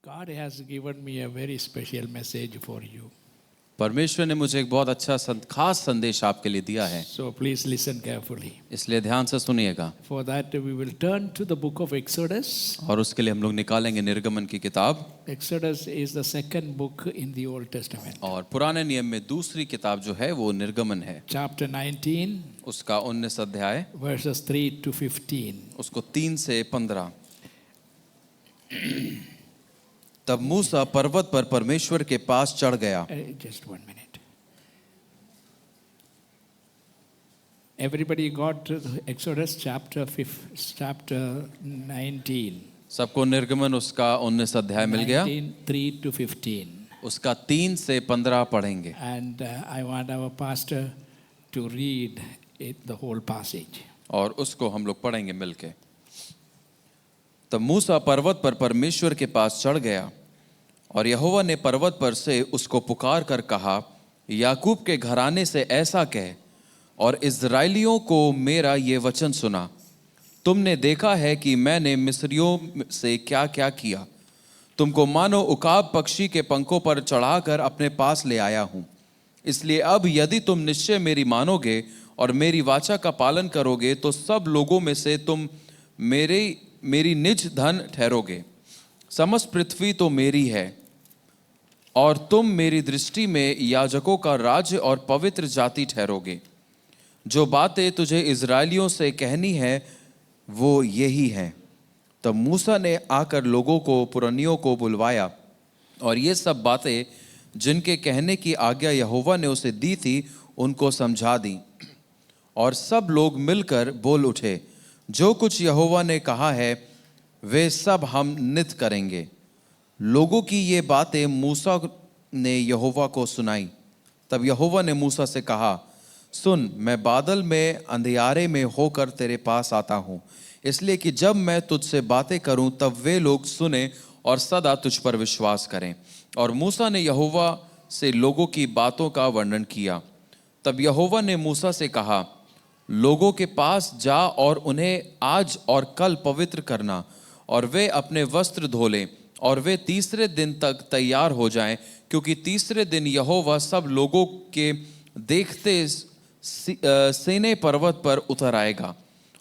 God has given me a very special message for you. परमेश्वर ने मुझे एक बहुत अच्छा खास संदेश आपके लिए दिया है, So please listen carefully. इसलिए ध्यान से सुनिएगा। For that we will turn to the book of Exodus. और उसके लिए हम लोग निकालेंगे निर्गमन की किताब, Exodus is the second book in the Old Testament. और पुराने नियम में दूसरी किताब जो है वो निर्गमन है। Chapter 19, उसका 19 अध्याय, verses 3 to 15. उसको 3 से 15। तब मूसा पर्वत पर परमेश्वर के पास चढ़ गया। Just 1 minute. Everybody got Exodus chapter 19. सबको निर्गमन उसका 19 अध्याय मिल गया। 19, 3 to 15. उसका 3 से 15 पढ़ेंगे। And I want our pastor to read it, the whole passage. और उसको हम लोग पढ़ेंगे मिलके। तब मूसा पर्वत पर परमेश्वर के पास चढ़ गया, और यहोवा ने पर्वत पर से उसको पुकार कर कहा, याकूब के घराने से ऐसा कह और इस्राएलियों को मेरा ये वचन सुना। तुमने देखा है कि मैंने मिस्रियों से क्या क्या किया। तुमको मानो उकाब पक्षी के पंखों पर चढ़ाकर अपने पास ले आया हूँ। इसलिए अब यदि तुम निश्चय मेरी मानोगे और मेरी वाचा का पालन करोगे, तो सब लोगों में से तुम मेरी निज धन ठहरोगे। समस्त पृथ्वी तो मेरी है, और तुम मेरी दृष्टि में याजकों का राज्य और पवित्र जाति ठहरोगे। जो बातें तुझे इस्राएलियों से कहनी है वो यही है। तब मूसा ने आकर लोगों को पुरनियों को बुलवाया, और ये सब बातें जिनके कहने की आज्ञा यहोवा ने उसे दी थी उनको समझा दी। और सब लोग मिलकर बोल उठे, जो कुछ यहोवा ने कहा है वे सब हम नित करेंगे। लोगों की ये बातें मूसा ने यहोवा को सुनाई। तब यहोवा ने मूसा से कहा, सुन, मैं बादल में अंधियारे में होकर तेरे पास आता हूँ, इसलिए कि जब मैं तुझसे बातें करूं तब वे लोग सुने और सदा तुझ पर विश्वास करें। और मूसा ने यहोवा से लोगों की बातों का वर्णन किया। तब यहोवा ने मूसा से कहा, लोगों के पास जा और उन्हें आज और कल पवित्र करना, और वे अपने वस्त्र धो लें, और वे तीसरे दिन तक तैयार हो जाएं, क्योंकि तीसरे दिन यहोवा सब लोगों के देखते सीनै पर्वत पर उतर आएगा।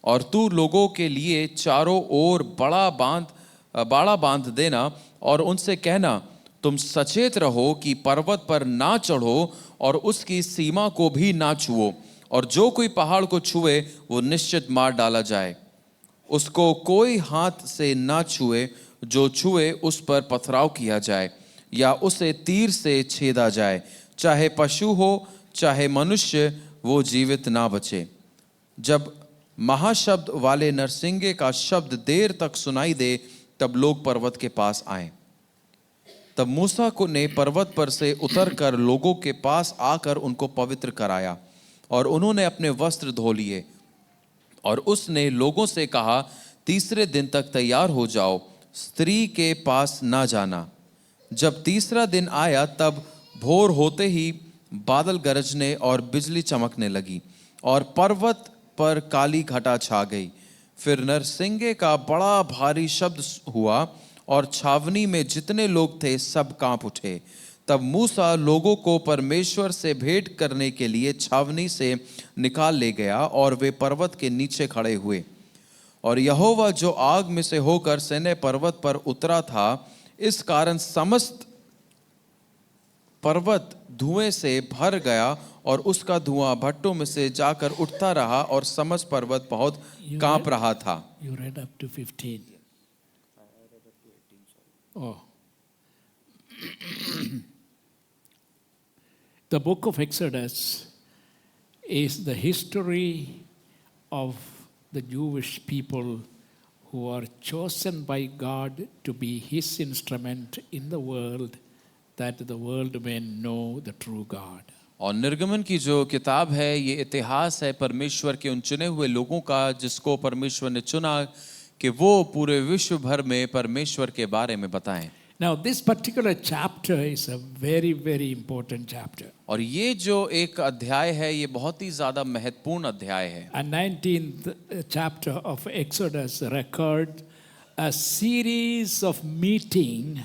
और तू लोगों के लिए चारों ओर बाड़ा बांध देना, और उनसे कहना, तुम सचेत रहो कि पर्वत पर ना चढ़ो और उसकी सीमा को भी ना छुओ, और जो कोई पहाड़ को छुए वो निश्चित मार डाला जाए। उसको कोई हाथ से ना छुए, जो छुए उस पर पथराव किया जाए या उसे तीर से छेदा जाए। चाहे पशु हो चाहे मनुष्य, वो जीवित ना बचे। जब महाशब्द वाले नरसिंगे का शब्द देर तक सुनाई दे, तब लोग पर्वत के पास आए। तब मूसा को ने पर्वत पर से उतरकर लोगों के पास आकर उनको पवित्र कराया, और उन्होंने अपने वस्त्र धो लिए। और उसने लोगों से कहा, तीसरे दिन तक तैयार हो जाओ, स्त्री के पास ना जाना। जब तीसरा दिन आया तब भोर होते ही बादल गरजने और बिजली चमकने लगी, और पर्वत पर काली घटा छा गई। फिर नरसिंगे का बड़ा भारी शब्द हुआ, और छावनी में जितने लोग थे सब कांप उठे। तब मूसा लोगों को परमेश्वर से भेंट करने के लिए छावनी से निकाल ले गया, और वे पर्वत के नीचे खड़े हुए। और यहोवा जो आग में से होकर सीनै पर्वत पर उतरा था, इस कारण समस्त पर्वत धुएं से भर गया, और उसका धुआं भट्टों में से जाकर उठता रहा, और समस्त पर्वत बहुत कांप रहा था। You read up to 15. Oh. The book of Exodus is the history of the Jewish people who are chosen by God to be His instrument in the world, that the world may know the true God. और निर्गमन की जो किताब है, ये इतिहास है परमेश्वर के उन चुने हुए लोगों का, जिसको परमेश्वर ने चुना कि वो पूरे विश्व भर में परमेश्वर के बारे में बताएं। Now this particular chapter is a very, very important chapter. और ये जो एक अध्याय है, ये बहुत ही ज्यादा महत्वपूर्ण अध्याय है। And 19th chapter of Exodus record a series of meeting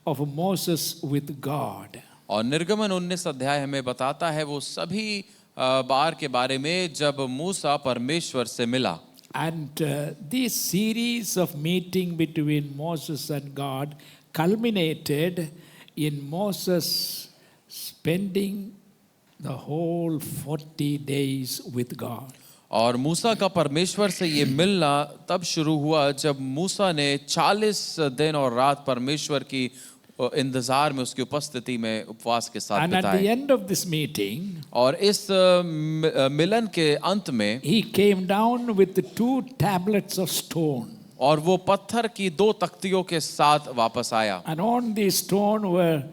of Moses with God. और निर्गमन 19 अध्याय हमें बताता है वो सभी बार के बारे में जब मूसा परमेश्वर से मिला। And this series of meeting between Moses and God culminated in Moses spending the whole 40 days with God. और मूसा का परमेश्वर से ये मिलना तब शुरू हुआ जब मूसा ने 40 दिन और रात परमेश्वर की इंतजार में उसकी उपस्थिति में उपवास के साथ And at the बिताए। end of this meeting, और इस मिलन के अंत में he came down with the 2 tablets of stone. और वो पत्थर की 2 तख्तियों के साथ वापस आया। And on these stone were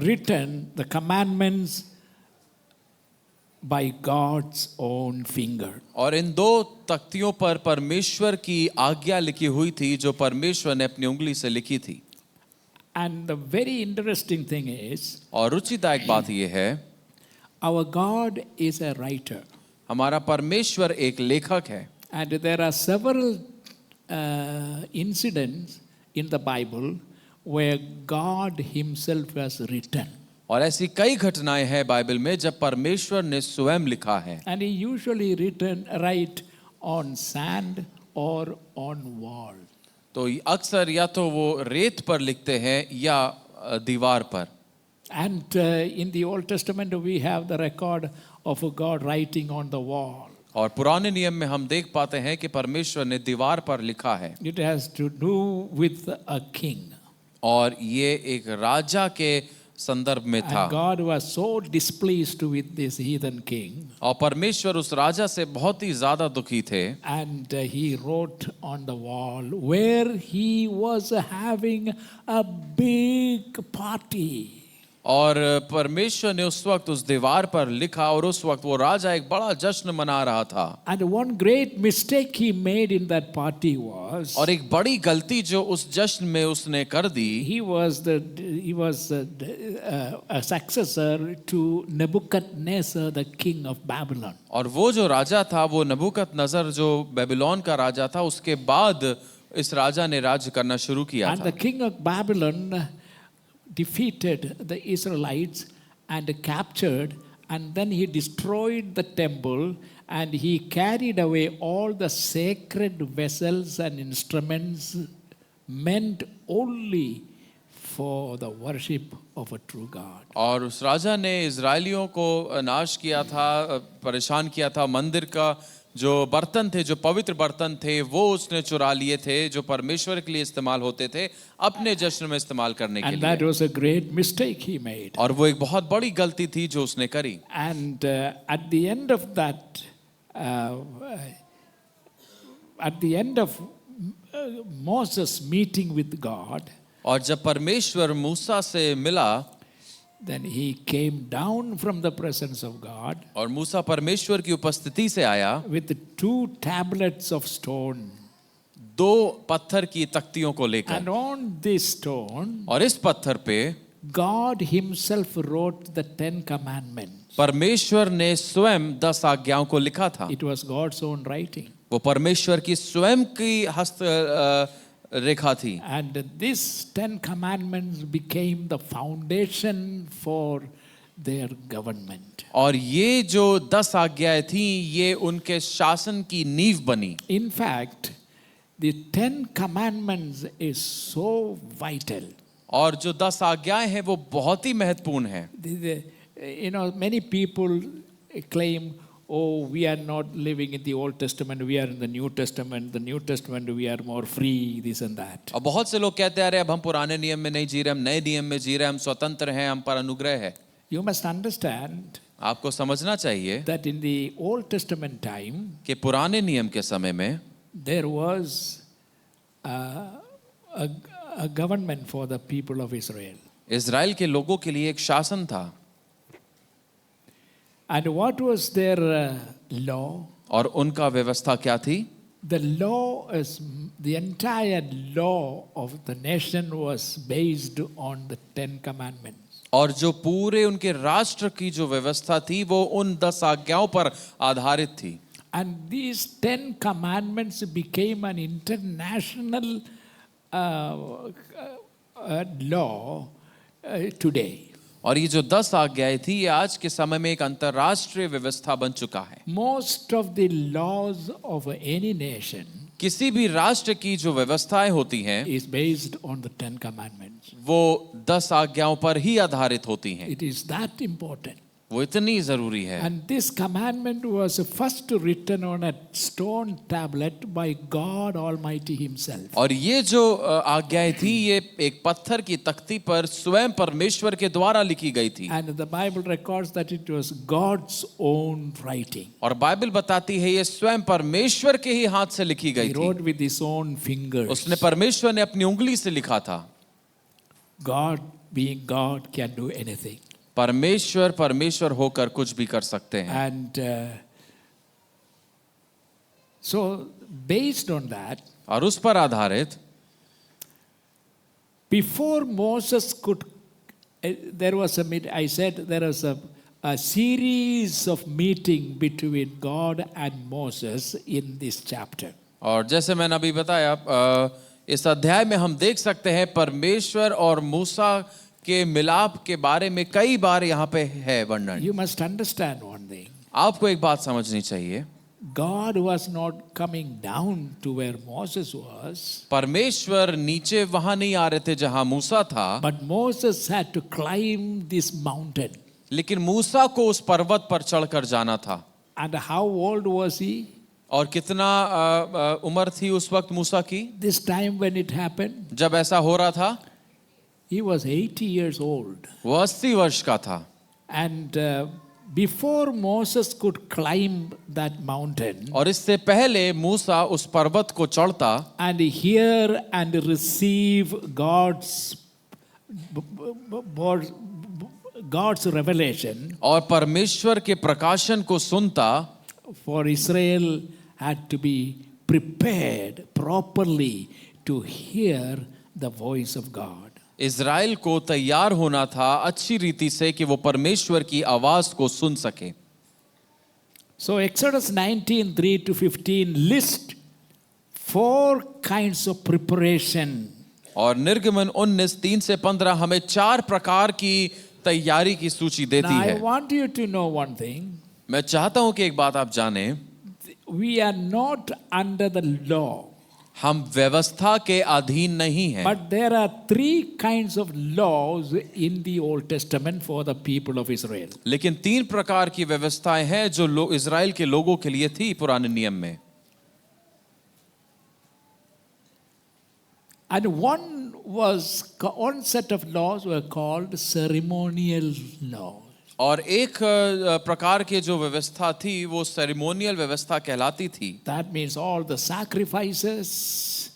written the commandments by God's own finger. और इन 2 तख्तियों पर परमेश्वर की आज्ञा लिखी हुई थी जो परमेश्वर ने अपनी उंगली से लिखी थी। And the very interesting thing is, और रुचिदायक बात यह है, our God is a writer. हमारा परमेश्वर एक लेखक है। And there are several incidents in the Bible where God himself has written. और ऐसी कई घटनाएं हैं बाइबल में जब परमेश्वर ने स्वयं लिखा है। And he usually write on sand or on wall. तो अक्सर या तो वो रेत पर लिखते हैं या दीवार पर। And in the Old Testament we have the record of God writing on the wall. और पुराने नियम में हम देख पाते हैं कि परमेश्वर ने दीवार पर लिखा है। It has to do with a king. और ये एक राजा के संदर्भ में था। And God was so displeased with this heathen king. और परमेश्वर उस राजा से बहुत ही ज्यादा दुखी थे। And he wrote on the wall where he was having a big party. और परमेश्वर ने उस वक्त उस दीवार पर लिखा और उस वक्त वो राजा एक बड़ा जश्न मना रहा था। And one great mistake he made in that party was, और एक बड़ी गलती जो उस जश्न में उसने कर दी, he was a successor to Nebuchadnezzar, the king of Babylon. और वो जो राजा था वो नबूकदनेस्सर जो बेबीलोन का राजा था, उसके बाद इस राजा ने राज्य करना शुरू किया And था। the king of Babylon defeated the Israelites and captured, and then he destroyed the temple, and he carried away all the sacred vessels and instruments meant only for the worship of a true God. और उस राजा ने इजरायलियों को नाश किया था, परेशान किया था। मंदिर का जो बर्तन थे, जो पवित्र बर्तन थे, वो उसने चुरा लिए थे जो परमेश्वर के लिए इस्तेमाल होते थे, अपने जश्न में इस्तेमाल करने के And that लिए। was a great mistake he made. और वो एक बहुत बड़ी गलती थी जो उसने करी। And at the end of that, at the end of Moses meeting with God, और जब परमेश्वर मूसा से मिला, then he came down from the presence of God और मूसा परमेश्वर की उपस्थिति से आया with 2 tablets of stone. 2 पत्थर की तख्तियों को लेकर। And on this stone, और इस पत्थर पे God himself wrote the 10 commandments. परमेश्वर ने स्वयं 10 आज्ञाओं को लिखा था। It was God's own writing. वो परमेश्वर की स्वयं की हस्त रेखा थी। And these 10 commandments became the foundation for their government. और ये जो 10 आज्ञाएं थी, ये उनके शासन की नींव बनी। In fact, the 10 commandments is so vital. और जो 10 आज्ञाएं हैं वो बहुत ही महत्वपूर्ण है। You know, many people claim, oh, we are not living in the Old Testament, we are in the New Testament. The New Testament, we are more free, this and that. और बहुत से लोग कहते आ रहे अब हम पुराने नियम में नहीं जी रहे, हम नए नियम में जी रहे, हम स्वतंत्र हैं, हम पर अनुग्रह है। You must understand आपको समझना चाहिए that in the Old Testament time, कि पुराने नियम के समय में there was a government for the people of Israel. Israel के लोगों के लिए एक शासन था। And what was their law? और उनका व्यवस्था क्या थी? The law is, the entire law of the nation was based on the 10 commandments. और जो पूरे उनके राष्ट्र की जो व्यवस्था थी वो उन 10 आज्ञाओं पर आधारित थी। And these 10 commandments became an international law today. और ये जो 10 आज्ञाएं थी ये आज के समय में एक अंतर्राष्ट्रीय व्यवस्था बन चुका है। Most of the laws of any nation किसी भी राष्ट्र की जो व्यवस्थाएं होती हैं is based on the 10 commandments. वो 10 आज्ञाओं पर ही आधारित होती हैं। It is that important. वो इतनी जरूरी है। And this commandment was first written on a stone tablet by God Almighty Himself. और ये जो आज्ञाएं थी ये एक पत्थर की तख्ती पर स्वयं परमेश्वर के द्वारा लिखी गई थी। And the Bible records that it was God's own writing. और बाइबल बताती है ये स्वयं परमेश्वर के ही हाथ से लिखी गई He थी। wrote with his own fingers. उसने परमेश्वर ने अपनी उंगली से लिखा था। God, being God, can do anything. परमेश्वर परमेश्वर होकर कुछ भी कर सकते हैं। And so, based on that, और उस पर आधारित before Moses could, there was a I said there was a series of meeting between God and Moses in this chapter. और जैसे मैंने अभी बताया इस अध्याय में हम देख सकते हैं परमेश्वर और मूसा के मिलाप के बारे में कई बार यहाँ पे है वर्णन। You must understand one thing. आपको एक बात समझनी चाहिए, God was not coming down to where Moses was, परमेश्वर नीचे वहां नहीं आ रहे थे जहां मूसा था, but Moses had to climb this mountain. लेकिन मूसा को उस पर्वत पर चढ़कर जाना था। And how old was he? और कितना उम्र थी उस वक्त मूसा की This time when it happened, जब ऐसा हो रहा था? he was 80 years old. वो 80 वर्ष का था। And before Moses could climb that mountain और इससे पहले मूसा उस पर्वत को चढ़ता and hear and receive God's revelation, और परमेश्वर के प्रकाशन को सुनता, for Israel had to be prepared properly to hear the voice of God. Israel को तैयार होना था अच्छी रीति से कि वो परमेश्वर की आवाज को सुन सके। So Exodus 19:3 to 15 list 4 kinds of preparation. और निर्गमन 19:3 से 15 हमें 4 प्रकार की तैयारी की सूची देती Now I है। want you to know one thing. मैं चाहता हूं कि एक बात आप जानें, We are not under the law. हम व्यवस्था के अधीन नहीं हैं, But there are 3 kinds of laws in the Old Testament for the people of Israel. लेकिन 3 प्रकार की व्यवस्थाएं हैं जो इज़राइल के लोगों के लिए थी पुराने नियम में। And one set of laws were called ceremonial laws. और एक प्रकार के जो व्यवस्था थी वो सेरेमोनियल व्यवस्था कहलाती थी। That means all the sacrifices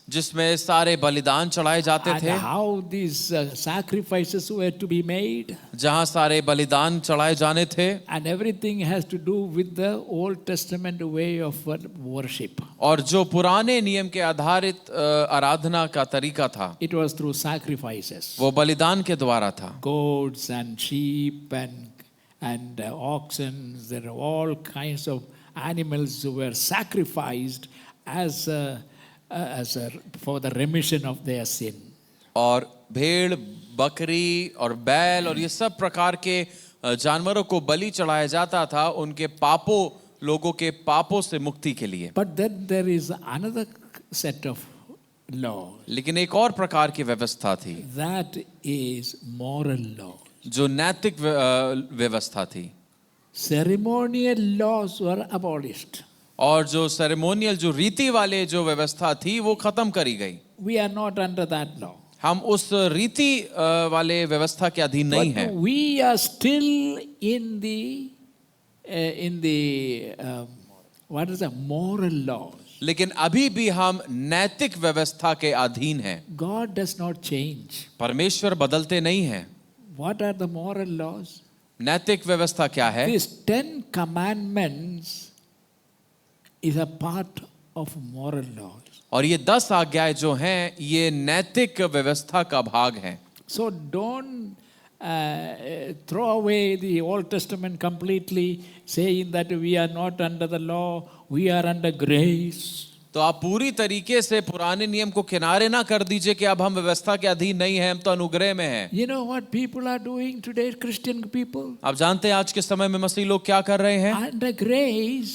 जिसमें सारे बलिदान चढ़ाए जाते and थे, how these sacrifices were to be made, जहां सारे बलिदान चढ़ाए जाने थे, and everything has to do with the Old Testament way of worship. और जो पुराने नियम के आधारित आराधना का तरीका था It was through sacrifices. वो बलिदान के द्वारा था। Goats and sheep and oxen, there are all kinds of animals who were sacrificed as for the remission of their sin. और भेड़, बकरी और बैल और ये सब प्रकार के जानवरों को बलि चढ़ाया जाता था उनके पापों, लोगों के पापों से मुक्ति के लिए। But then there is another set of law. लेकिन एक और प्रकार की व्यवस्था थी, That is moral law. जो नैतिक व्यवस्था थी। Ceremonial laws were abolished. और जो सेरेमोनियल जो रीति वाले जो व्यवस्था थी वो खत्म करी गई। We are not under that law. हम उस रीति वाले व्यवस्था के अधीन नहीं हैं। But we are still in the what is that? Moral laws. लेकिन अभी भी हम नैतिक व्यवस्था के अधीन हैं। God does not change. परमेश्वर बदलते नहीं हैं। What are the moral laws? नैतिक व्यवस्था क्या है? These 10 commandments is a part of moral laws. और ये 10 आज्ञाएं जो हैं ये नैतिक व्यवस्था का भाग हैं। So don't throw away the Old Testament completely, saying that we are not under the law, we are under grace. तो आप पूरी तरीके से पुराने नियम को किनारे ना कर दीजिए कि अब हम व्यवस्था के अधीन नहीं हैं, हम तो अनुग्रह में हैं। You know what people are doing today, Christian people? आप जानते हैं आज के समय में मसीह लोग क्या कर रहे हैं? Under grace,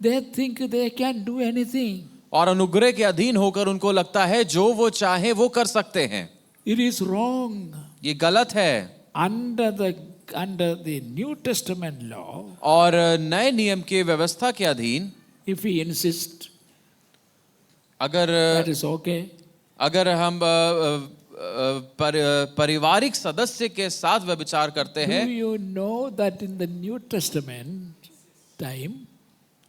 they think they can do anything. और अनुग्रह के अधीन होकर उनको लगता है जो वो चाहे वो कर सकते हैं। It is wrong. ये गलत है। Under the New Testament law, और नए नियम के व्यवस्था के अधीन if we insist, अगर that is okay. अगर हम पारिवारिक सदस्य के साथ व्यभिचार करते Do हैं, you know that in the New Testament time,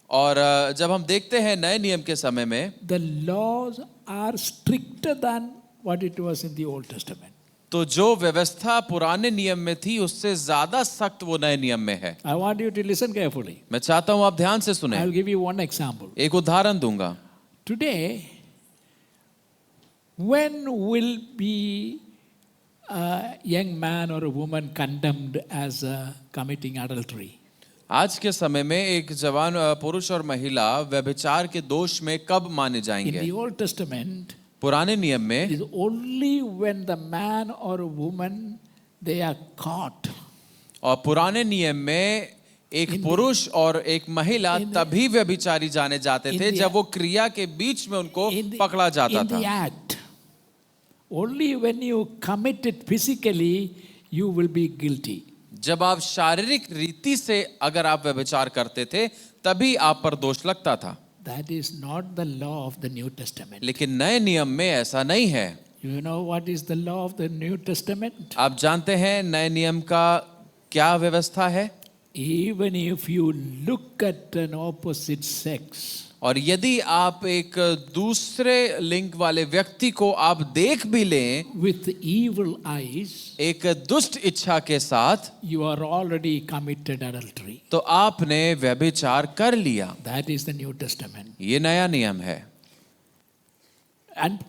और जब हम देखते हैं नए नियम के समय में, the laws are stricter than what it was in the Old Testament. तो जो व्यवस्था पुराने नियम में थी उससे ज्यादा सख्त वो नए नियम में है। I want you to listen carefully. मैं चाहता हूं आप ध्यान से I सुने। will give you one example. एक उदाहरण दूंगा। Today, when will be a young man or a woman condemned as committing adultery? आज के समय में एक जवान पुरुष और महिला व्यभिचार के दोष में कब माने In जाएंगे? the Old Testament, पुराने नियम में it is only when the man or a woman they are caught. और पुराने नियम में एक पुरुष और एक महिला तभी व्यभिचारी जाने जाते थे जब वो क्रिया के बीच में उनको पकड़ा जाता in the था। act. Only when you commit it physically, you will be guilty. जब आप शारीरिक रीति से अगर आप व्यभिचार करते थे तभी आप पर दोष लगता था। That is not the law of the New Testament. लेकिन नए नियम में ऐसा नहीं है। You know what is the law of the New Testament? आप जानते हैं नए नियम का क्या व्यवस्था है? Even if you look at an opposite sex, और यदि आप एक दूसरे लिंग वाले व्यक्ति को आप देख भी लें with evil eyes, एक दुष्ट इच्छा के साथ, you are already committed adultery. तो आपने व्यभिचार कर लिया। That is the New Testament. ये नया नियम है। And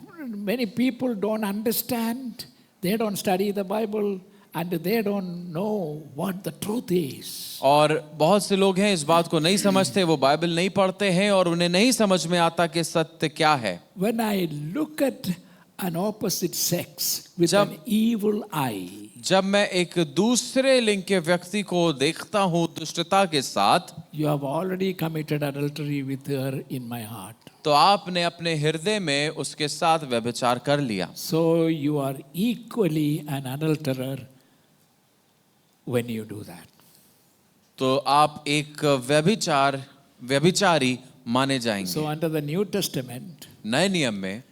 many people don't understand, they don't study the Bible, and they don't know what the truth is. और बहुत से लोग हैं इस बात को नहीं समझते, वो बाइबल नहीं पढ़ते हैं और उन्हें नहीं समझ में आता कि सत्य क्या है। When I look at an opposite sex with an evil eye, जब मैं एक दूसरे लिंग के व्यक्ति को देखता हूँ दुष्टता के साथ, you have already committed adultery with her in my heart. तो आपने अपने हृदय में उसके साथ व्यभिचार कर लिया। So you are equally an adulterer when you do that. तो आप एक व्यभिचारी माने जाएंगे। So under the New Testament, नए नियम में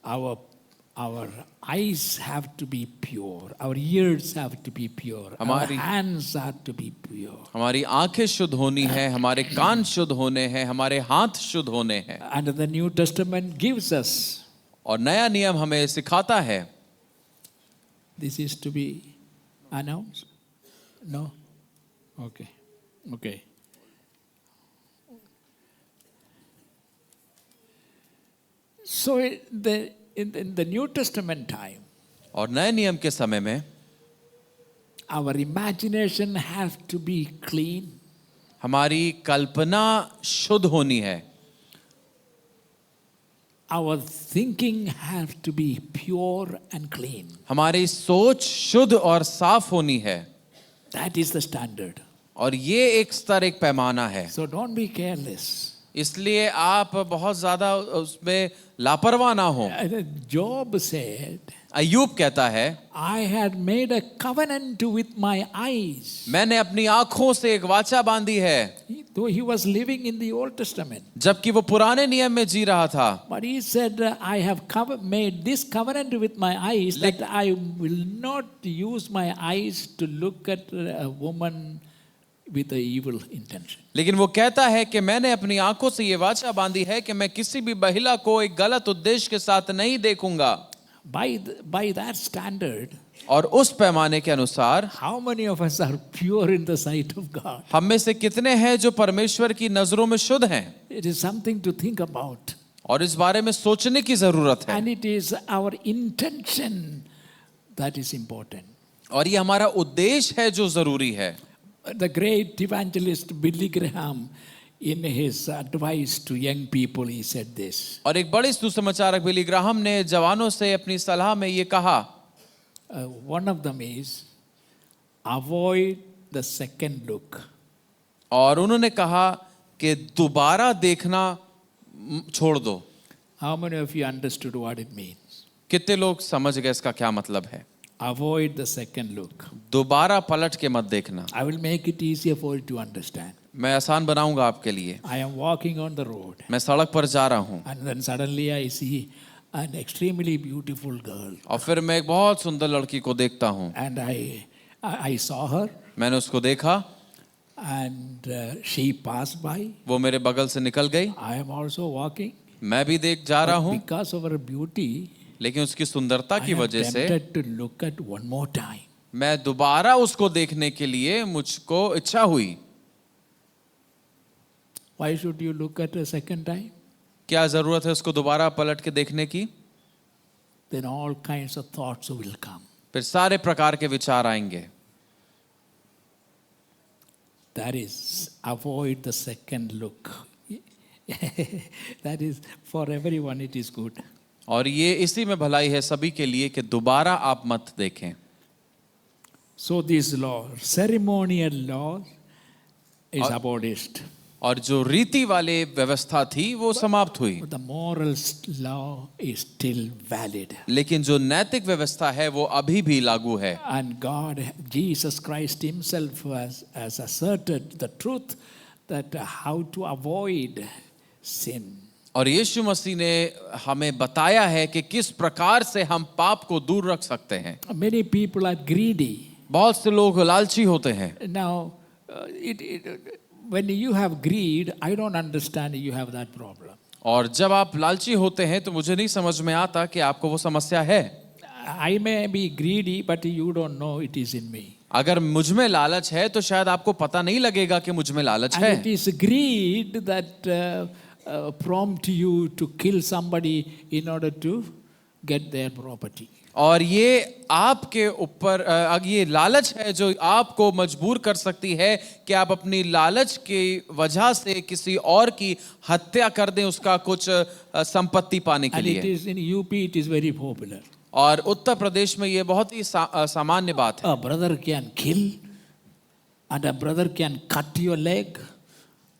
our eyes have to be pure, our ears have to be pure, our hands have to be pure. हमारी आंखें शुद्ध होनी है, हमारे कान शुद्ध होने हैं, हमारे हाथ शुद्ध होने हैं। And the New Testament gives us और नया नियम हमें सिखाता है। this is to be announced. No? Okay. Okay. So in the New Testament time, और नए नियम के समय में our imagination has to be clean. हमारी कल्पना शुद्ध होनी है। Our thinking has to be pure and clean. हमारी सोच शुद्ध और साफ होनी है। That is the standard. और ये एक स्तर, एक पैमाना है। So don't be careless. इसलिए आप बहुत ज्यादा उसमें लापरवाह ना हो। Job said, अय्यूब कहता है, I had made a covenant with my eyes. मैंने अपनी आंखों से एक वाचा बांधी है। Though he was living in the Old Testament. जबकि वो पुराने नियम में जी रहा था। But he said, I have made this covenant with my eyes that I will not use my eyes to look at a woman with an evil intention. लेकिन वो कहता है कि मैंने अपनी आंखों से ये वाचा बांधी है कि मैं किसी भी महिला को एक गलत उद्देश्य के साथ नहीं देखूंगा। By that standard, और उस पैमाने के अनुसार how many of us are pure in the sight of God? हम में से कितने हैं जो परमेश्वर की नजरों में शुद्ध हैं? It is something to think about. और इस बारे में सोचने की जरूरत है। And it is our intention that is important. और ये हमारा उद्देश्य है जो जरूरी है। The great evangelist Billy Graham, In his advice to young people, he said this. और एक बड़े सुसमाचारक बिली ग्राहम ने जवानों से अपनी सलाह में ये कहा, One of them is avoid the second look. और उन्होंने कहा कि दोबारा देखना छोड़ दो। How many of you understood what it means? कितने लोग समझ गए इसका क्या मतलब है? Avoid the second look. दोबारा पलट के मत देखना। I will make it easier for you to understand. मैं आसान बनाऊंगा आपके लिए। I am walking on the road, मैं सड़क पर जा रहा हूँ and then suddenly I see an extremely beautiful girl, और फिर मैं एक बहुत सुंदर लड़की को देखता हूँ। and I saw her, मैंने उसको देखा, and she passed by. वो मेरे बगल से निकल गई। I am also walking. मैं भी देख जा रहा But हूँ, because of her beauty, लेकिन उसकी सुंदरता I की am वजह से tempted to look at one more time. मैं दोबारा उसको देखने के लिए मुझको इच्छा हुई। Why should you look at a second time? क्या जरूरत है उसको दोबारा पलट के देखने की? Then all kinds of thoughts will come. फिर सारे प्रकार के विचार आएंगे। That is, avoid the second look. That is, for everyone it is good. और ये इसी में भलाई है सभी के लिए कि दोबारा आप मत देखें। So this law, ceremonial law, is abolished. और जो रीति वाले व्यवस्था थी वो समाप्त हुई, But the moral law is still valid. लेकिन जो नैतिक व्यवस्था है वो अभी भी लागू है। And God, Jesus Christ himself has asserted the truth that how to avoid sin. और यीशु मसीह ने हमें बताया है कि किस प्रकार से हम पाप को दूर रख सकते हैं। Many people are greedy. बहुत से लोग लालची होते हैं। Now, when you have greed, I don't understand you have that problem. और जब आप लालची होते हैं तो मुझे नहीं समझ में आता कि आपको वो समस्या है। I may be greedy, but you don't know it is in me. अगर मुझ में लालच है तो शायद आपको पता नहीं लगेगा कि मुझ में लालच And है। it is greed that prompt you to kill somebody in order to get their property. और ये आपके ऊपर ये लालच है जो आपको मजबूर कर सकती है कि आप अपनी लालच की वजह से किसी और की हत्या कर दें उसका कुछ संपत्ति पाने के And it लिए। is in UP, it is very popular. और उत्तर प्रदेश में ये बहुत ही सामान्य बात है। A brother can kill, and a brother can cut your leg.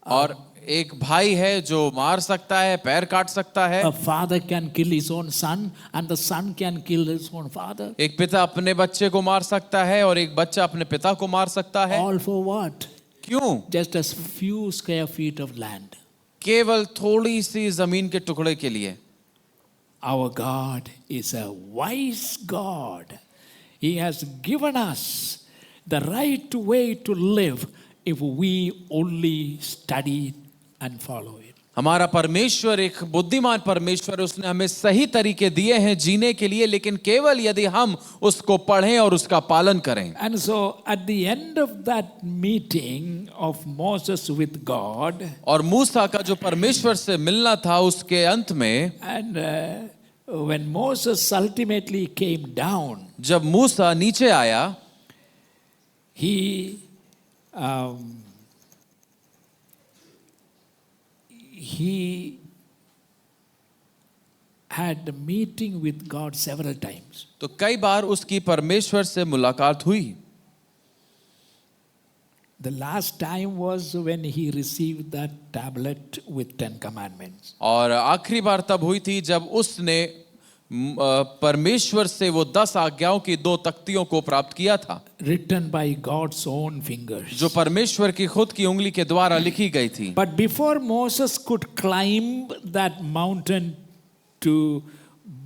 और एक भाई है जो मार सकता है, पैर काट सकता है। A father can kill his own son, and the son can kill his own father. एक पिता अपने बच्चे को मार सकता है और एक बच्चा अपने पिता को मार सकता है। All for what? क्यों? Just a few square feet of land. केवल थोड़ी सी जमीन के टुकड़े के लिए। Our God is a wise God. He has given us the right way to live if we only study and follow it. हमारा परमेश्वर एक बुद्धिमान परमेश्वर, उसने हमें सही तरीके दिए हैं जीने के लिए, लेकिन केवल यदि हम उसको पढ़ें और उसका पालन करें। And so at the end of that meeting of Moses with God, और मूसा का जो परमेश्वर से मिलना था उसके अंत में, and when Moses ultimately came down, जब मूसा नीचे आया, he had a meeting with God several times. तो कई बार उसकी परमेश्वर से मुलाकात हुई। The last time was when he received that tablet with 10 commandments. और आखिरी बार तब हुई थी जब उसने परमेश्वर से वो 10 आज्ञाओं की 2 तख्तियों को प्राप्त किया था, Written by God's own fingers. जो परमेश्वर की खुद की उंगली के द्वारा लिखी गई थी। But before Moses could climb that mountain to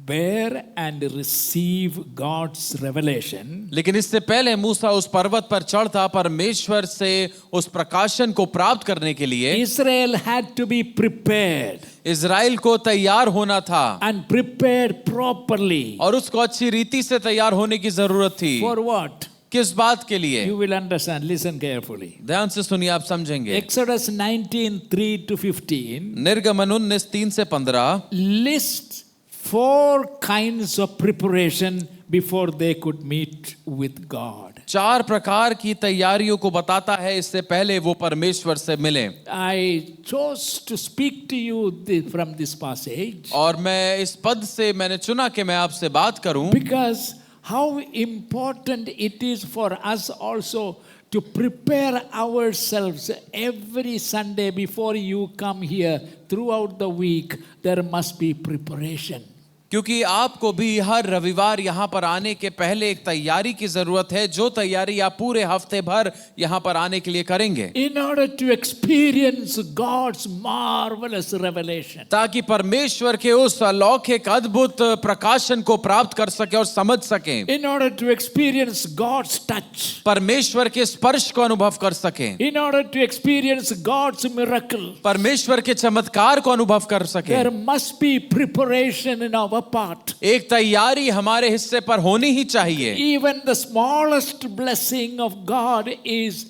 bear and receive God's revelation, लेकिन इससे पहले मूसा उस पर्वत पर चढ़ता परमेश्वर से उस प्रकाशन को प्राप्त करने के लिए, Israel had to be prepared. Israel को तैयार होना था And prepared properly. और उसको अच्छी रीति से तैयार होने की जरूरत थी। For what? किस बात के लिए? You will understand. Listen carefully. ध्यान से सुनिए, आप समझेंगे। Exodus 19:3-15 निर्गमन 19:3 से 15 lists 4 kinds of preparation before they could meet with God. 4 प्रकार की तैयारियों को बताता है इससे पहले वो परमेश्वर से मिले। I chose to speak to you from this passage और मैं इस पद से मैंने चुना कि मैं आपसे बात करूं, because how important it is for us also to prepare ourselves every Sunday before you come here. Throughout the week there must be preparation. क्योंकि आपको भी हर रविवार यहाँ पर आने के पहले एक तैयारी की जरूरत है, जो तैयारी आप पूरे हफ्ते भर यहाँ पर आने के लिए करेंगे, In order to experience God's marvelous revelation. ताकि परमेश्वर के उस अलौकिक अद्भुत प्रकाशन को प्राप्त कर सके और समझ सके, In order to experience God's touch. परमेश्वर के स्पर्श को अनुभव कर सके, In order to experience God's miracle. परमेश्वर के चमत्कार को अनुभव कर सके। There must be preparation in our part. एक तैयारी हमारे हिस्से पर होनी ही चाहिए। Even the smallest blessing of God is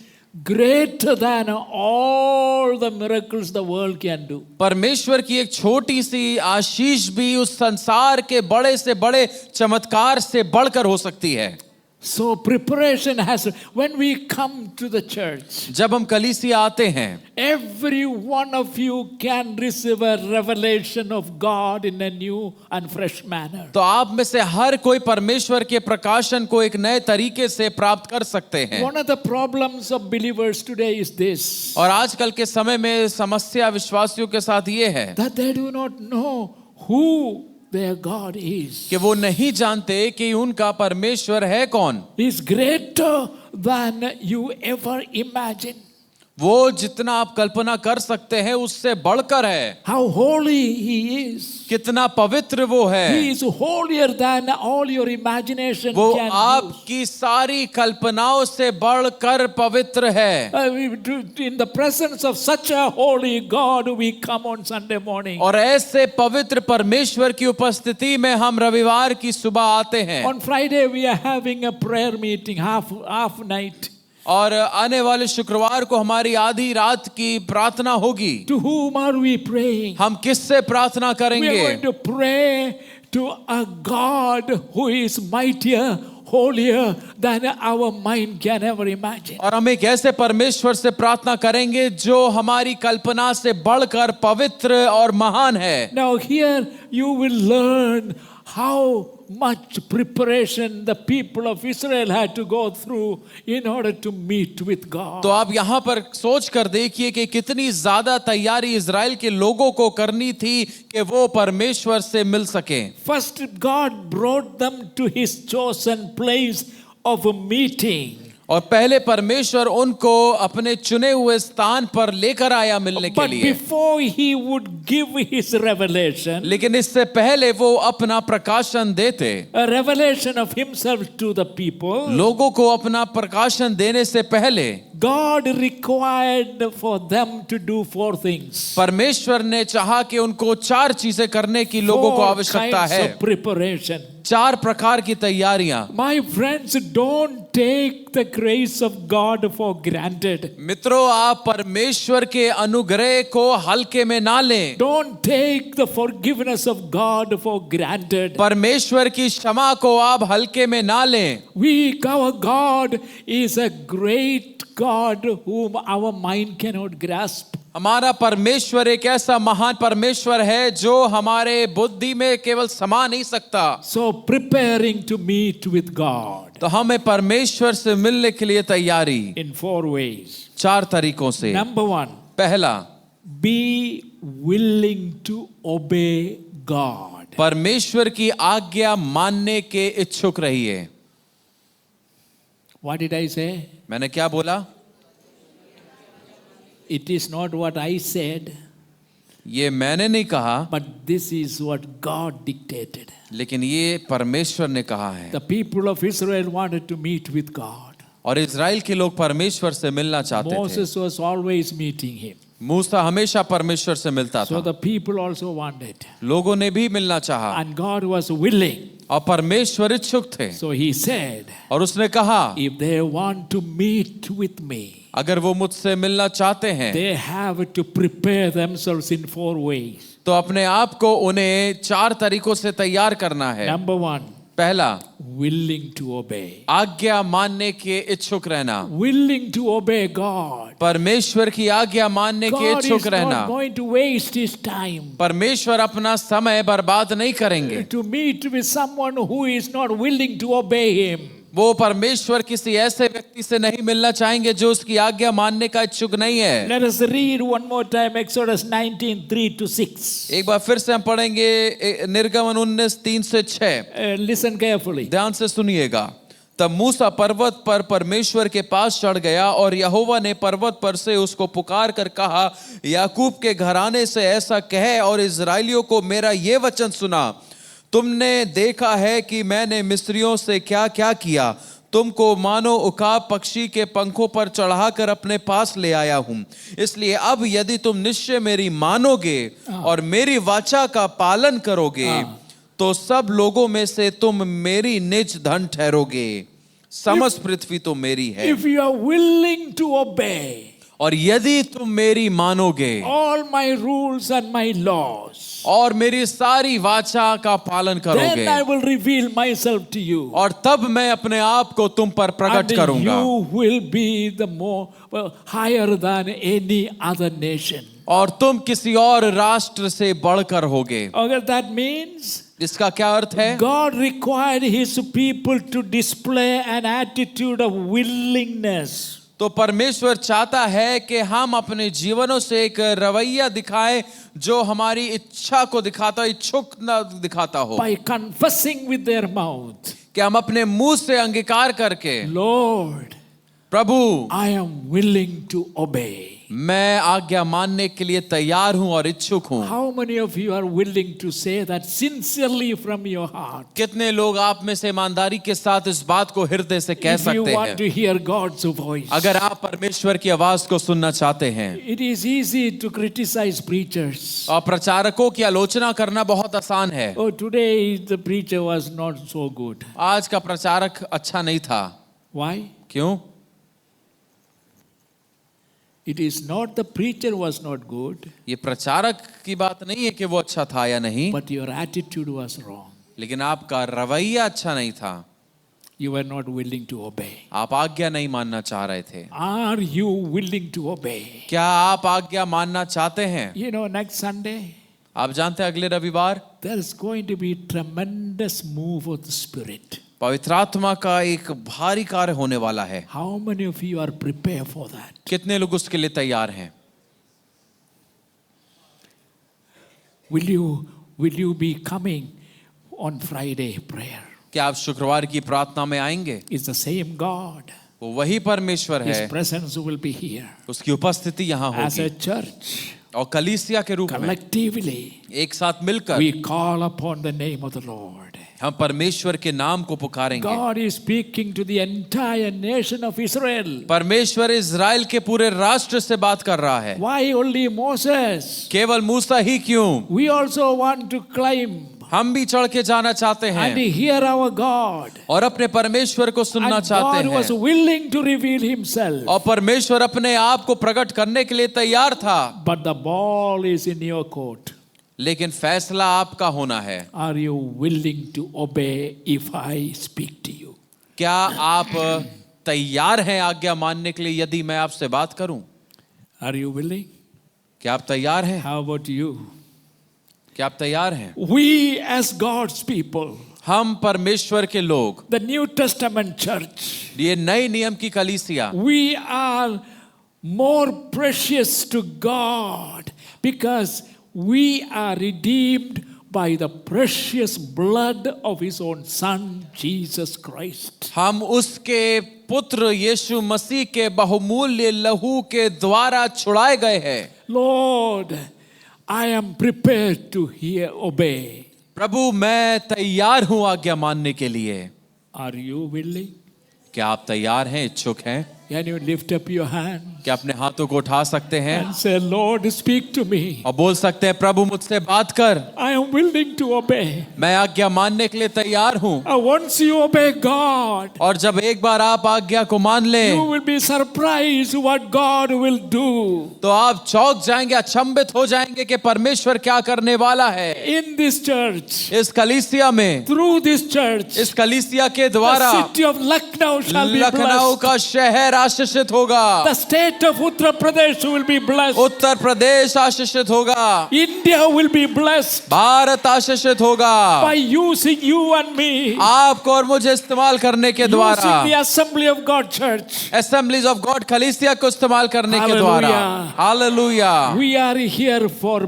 greater than all the miracles the world can do. परमेश्वर की एक छोटी सी आशीष भी उस संसार के बड़े से बड़े चमत्कार से बढ़कर हो सकती है। So preparation has, when we come to the church, जब हम कलीसिया आते हैं, every one of you can receive a revelation of God in a new and fresh manner. तो आप में से हर कोई परमेश्वर के प्रकाशन को एक नए तरीके से प्राप्त कर सकते हैं। One of the problems of believers today is this, और आजकल के समय में समस्या विश्वासियों के साथ ये है that they do not know who their God is. कि वो नहीं जानते कि उनका परमेश्वर है कौन। Is greater than you ever imagine. वो जितना आप कल्पना कर सकते हैं उससे बढ़कर है। How holy he is. कितना पवित्र वो He है। is holier than all your imagination वो can use. आपकी सारी कल्पनाओं से बढ़कर पवित्र है। In the presence of such a holy God, we come on Sunday morning. और ऐसे पवित्र परमेश्वर की उपस्थिति में हम रविवार की सुबह आते हैं। On Friday, we are having a prayer meeting, half night. और आने वाले शुक्रवार को हमारी आधी रात की प्रार्थना होगी। To whom are we praying? हम किससे प्रार्थना We are करेंगे? going to pray to a God who is mightier, holier than our mind can ever imagine. और हम एक ऐसे परमेश्वर से प्रार्थना करेंगे जो हमारी कल्पना से बढ़कर पवित्र और महान है। Now here you will learn how much preparation the people of Israel had to go through in order to meet with God. तो आप यहाँ पर सोच कर देखिए कि कितनी ज्यादा तैयारी इजराइल के लोगों को करनी थी कि वो परमेश्वर से मिल सके। First, God brought them to his chosen place of a meeting. और पहले परमेश्वर उनको अपने चुने हुए स्थान पर लेकर आया मिलने के But लिए। before he would give his revelation, लेकिन इससे पहले वो अपना प्रकाशन देते, a revelation of himself to the people, लोगों को अपना प्रकाशन देने से पहले God required for them to do 4 things. परमेश्वर ने चाहा कि उनको 4 चीजें करने की लोगों को 4 आवश्यकता kinds है। of preparation. 4 प्रकार की तैयारियां। My friends, don't take the grace of God for granted. मित्रों, आप परमेश्वर के अनुग्रह को हल्के में ना लें। Don't take the forgiveness of God for granted. परमेश्वर की क्षमा को आप हल्के में ना लें। Our God is a great God whom our mind cannot grasp. हमारा परमेश्वर एक ऐसा महान परमेश्वर है जो हमारे बुद्धि में केवल समा नहीं सकता। So preparing to meet with God तो हमें परमेश्वर से मिलने के लिए तैयारी in 4 ways. 4 तरीकों से। Number 1, पहला, be willing to obey God. परमेश्वर की आज्ञा मानने के इच्छुक रहिए। What did I say? मैंने क्या बोला? It is not what I said, ये मैंने नहीं कहा, but this is what God dictated. लेकिन ये परमेश्वर ने कहा है। The people of Israel wanted to meet with God. और इजराइल के लोग परमेश्वर से मिलना चाहते थे। Moses was always meeting him. मूसा हमेशा परमेश्वर से मिलता So था। the people also wanted. लोगों ने भी मिलना चाहा And God was willing. और परमेश्वर इच्छुक थे। So he said, और उसने कहा, if they want to meet with me, अगर वो मुझसे मिलना चाहते हैं they have to prepare themselves in 4 ways. तो अपने आप को उन्हें 4 तरीकों से तैयार करना है। Number 1, पहला, willing to obey. आज्ञा मानने के इच्छुक रहना। Willing to obey God. परमेश्वर की आज्ञा मानने के God इच्छुक is रहना। not going to waste his time परमेश्वर अपना समय बर्बाद नहीं करेंगे। to meet with someone who is not willing to obey him. वो परमेश्वर किसी ऐसे व्यक्ति से नहीं मिलना चाहेंगे जो उसकी आज्ञा मानने का इच्छुक नहीं है। Let us read one more time Exodus 19:3-6. एक बार फिर से हम पढ़ेंगे निर्गमन 19:3-6। Listen carefully. ध्यान से सुनिएगा। तब मूसा पर्वत पर परमेश्वर के पास चढ़ गया और यहोवा ने पर्वत पर से उसको पुकार कर कहा, याकूब के घराने से ऐसा कहे और इजराइलियों को मेरा ये वचन सुना, तुमने देखा है कि मैंने मिस्रियों से क्या क्या किया, तुमको मानो उकाब पक्षी के पंखों पर चढ़ाकर अपने पास ले आया हूं। इसलिए अब यदि तुम निश्चय मेरी मानोगे और मेरी वाचा का पालन करोगे तो सब लोगों में से तुम मेरी निज धन ठहरोगे। समस्त पृथ्वी तो मेरी है। If you are willing to obey और यदि तुम मेरी मानोगे all my rules and my laws, और मेरी सारी वाचा का पालन करोगे, then I will reveal myself to you. और तब मैं अपने आप को तुम पर प्रकट And करूंगा you will be the more higher than any other nation. और तुम किसी और राष्ट्र से बढ़कर होगे। Okay, that means इसका क्या अर्थ है? God required his people to display an attitude of willingness. तो परमेश्वर चाहता है कि हम अपने जीवनों से एक रवैया दिखाएं जो हमारी इच्छा को दिखाता, इच्छुक न दिखाता हो। By confessing with their mouth, कि हम अपने मुंह से अंगीकार करके, Lord, Prabhu I am willing to obey. मैं आज्ञा मानने के लिए तैयार हूं और इच्छुक हूं। How many of you are willing to say that sincerely from your heart? कितने लोग आप में से ईमानदारी के साथ इस बात को हृदय से कह If you सकते want हैं? to hear God's voice. अगर आप परमेश्वर की आवाज को सुनना चाहते हैं। It is easy to criticize preachers. और प्रचारकों की आलोचना करना बहुत आसान है। Oh, today the preacher was not so good. आज का प्रचारक अच्छा नहीं था। Why? क्यों? It is not the preacher was not good, ये प्रचारक की बात नहीं है कि वो अच्छा था या नहीं, but your attitude was wrong. लेकिन आपका रवैया अच्छा नहीं था। You were not willing to obey. आप आज्ञा नहीं मानना चाह रहे थे। Are you willing to obey? क्या आप आज्ञा मानना चाहते हैं? You know, next Sunday, आप जानते हैं अगले रविवार there is going to be tremendous move of the Spirit. पवित्र आत्मा का एक भारी कार्य होने वाला है। How many of you are prepared for that? कितने लोग उसके लिए तैयार हैं? Will you be coming on Friday prayer? क्या आप शुक्रवार की प्रार्थना में आएंगे? It's the same God. वो वही परमेश्वर His है, presence will be here. उसकी उपस्थिति यहाँ As a होगी। church, और कलीसिया के रूप में collectively, एक साथ मिलकर we call upon the name of the Lord. हम परमेश्वर के नाम को पुकारेंगे। God is speaking to the entire nation of Israel. परमेश्वर इज़राइल के पूरे राष्ट्र से बात कर रहा है। Why only Moses? केवल मूसा ही क्यों? We also want to climb हम भी चढ़ के जाना चाहते and हैं hear our God. और अपने परमेश्वर को सुनना And चाहते God was हैं। willing to reveal himself. और परमेश्वर अपने आप को प्रकट करने के लिए तैयार था। But the ball is in your court. लेकिन फैसला आपका होना है। Are you willing to obey if I speak to you? क्या आप तैयार हैं आज्ञा मानने के लिए यदि मैं आपसे बात करूं? Are you willing? क्या आप तैयार हैं? How about you? क्या आप तैयार हैं? We as God's people, हम परमेश्वर के लोग, the New Testament church, ये नए नियम की कलीसिया, we are more precious to God because we are redeemed by the precious blood of his own son Jesus Christ. हम उसके पुत्र यीशु मसीह के बहुमूल्य लहू के द्वारा छुड़ाए गए हैं। Lord, I am prepared to obey. प्रभु मैं तैयार हूं आज्ञा मानने के लिए। Are you willing? क्या आप तैयार हैं, इच्छुक हैं? Can you lift up your hand? क्या अपने हाथों को उठा सकते हैं and say, Lord, speak to me. और बोल सकते हैं प्रभु मुझसे बात कर, I am willing to obey. मैं आज्ञा मानने के लिए तैयार हूँ। Once you obey God, और जब एक बार आप आज्ञा को मान you लें will be surprised what God will do. तो आप चौंक जाएंगे, अचंभित हो जाएंगे कि परमेश्वर क्या करने वाला है। In this church, इस कलीसिया में, through this church, इस कलीसिया के the द्वारा city of Lucknow shall be Lucknow blessed. का शहर आशीषित होगा, The state of Uttar Pradesh will be blessed. Uttar Pradesh आशीषित होगा, India will be blessed Bharat आशीषित होगा, by using you and me. आपको और मुझे इस्तेमाल करने के द्वारा, Using the Assembly of God Church. Assemblies of God कलीसिया को इस्तेमाल करने के द्वारा। Hallelujah. Hallelujah. We are here for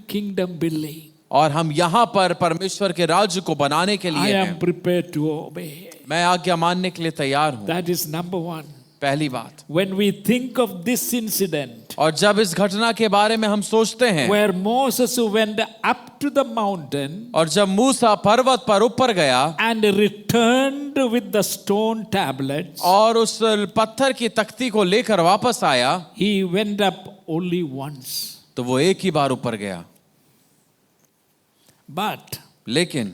kingdom building. और हम यहाँ पर परमेश्वर के राज्य को बनाने के I लिए am हैं। prepared to obey. मैं आज्ञा मानने के लिए तैयार हूँ। That is number one. पहली बात। When we think of this incident, और जब इस घटना के बारे में हम सोचते हैं, where Moses went up to the mountain और जब मूसा पर्वत पर ऊपर गया and returned with the stone tablets, और उस पत्थर की तख्ती को लेकर वापस आया, he went up only once. तो वो एक ही बार ऊपर गया। But लेकिन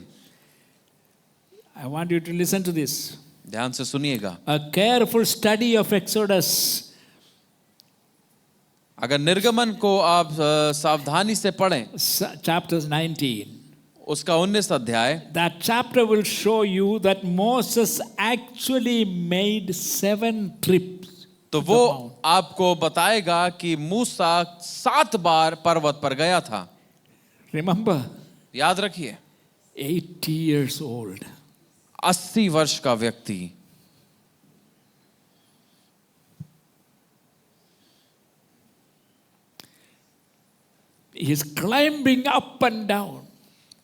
I want you to listen to this. ध्यान से सुनिएगा, A careful study of Exodus, अगर निर्गमन को आप सावधानी से पढ़ें, chapter 19, उसका 19 अध्याय, that chapter will show you that Moses actually made 7 trips. तो वो आपको बताएगा कि मूसा 7 बार पर्वत पर गया था। Remember, याद रखिए, 80 years old. 80 वर्ष का व्यक्ति, He is climbing up and down,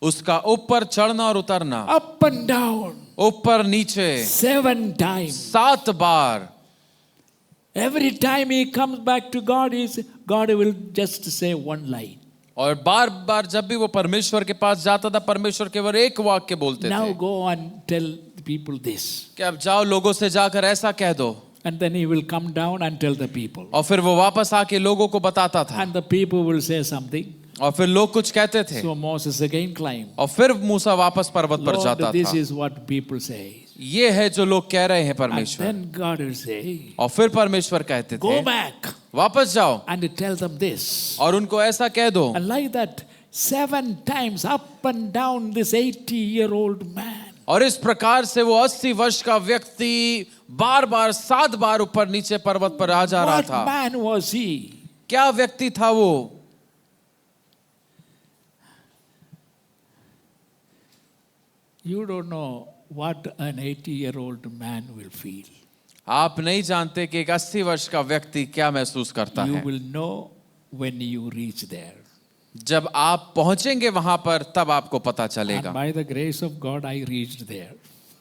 उसका ऊपर चढ़ना और उतरना, up and down, ऊपर नीचे 7 times. 7 bar. Every time he comes back to God will just say one line. और बार बार जब भी वो परमेश्वर के पास जाता था, परमेश्वर केवल एक वाक्य बोलते Now थे go and tell the people this. कि अब जाओ लोगों से जाकर ऐसा कह दो। And then he will come down and tell the people. और फिर वो वापस आके लोगों को बताता था And the people will say something. और फिर लोग कुछ कहते थे So Moses again climbed. और फिर मूसा वापस पर्वत पर Lord, जाता this था। is what people say. ये है जो लोग कह रहे हैं And परमेश्वर। then God will say, और फिर परमेश्वर कहते go थे back वापस जाओ and tell them this. और उनको ऐसा कह दो। And like that, 7 times up and down this 80-year-old man. और इस प्रकार से वो 80 वर्ष का व्यक्ति बार बार 7 बार ऊपर नीचे पर्वत पर आ जा रहा What था। man was he? क्या व्यक्ति था वो? You don't know what an 80-year-old man will feel. आप नहीं जानते कि एक 80 वर्ष का व्यक्ति क्या महसूस करता You है। will know when you reach there. जब आप पहुंचेंगे वहां पर तब आपको पता चलेगा। And by the grace of God, I reached there.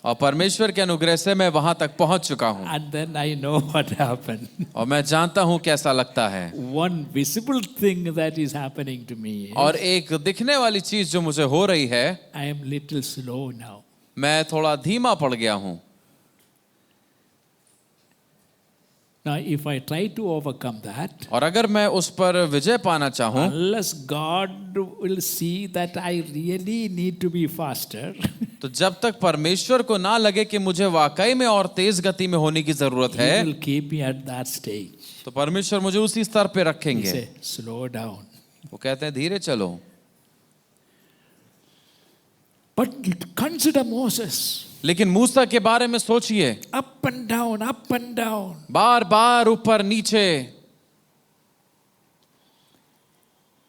और परमेश्वर के अनुग्रह से मैं वहां तक पहुंच चुका हूं And then I know what happened. और मैं जानता हूं कैसा लगता है। One visible thing that is happening to me is और एक दिखने वाली चीज जो मुझे हो रही है, I am little slow now. मैं थोड़ा धीमा पड़ गया हूं। Now, if I try to overcome that, और अगर मैं उस पर विजय पाना चाहूं, unless God will see that I really need to be faster, तो जब तक परमेश्वर को ना लगे कि मुझे वाकई में और तेज गति में होने की जरूरत He है, will keep me at that stage. तो परमेश्वर मुझे उसी स्तर पे He रखेंगे। say, slow down. वो कहते हैं धीरे चलो। But consider Moses. लेकिन मूसा के बारे में सोचिए, Up and down, up and down. बार बार ऊपर नीचे।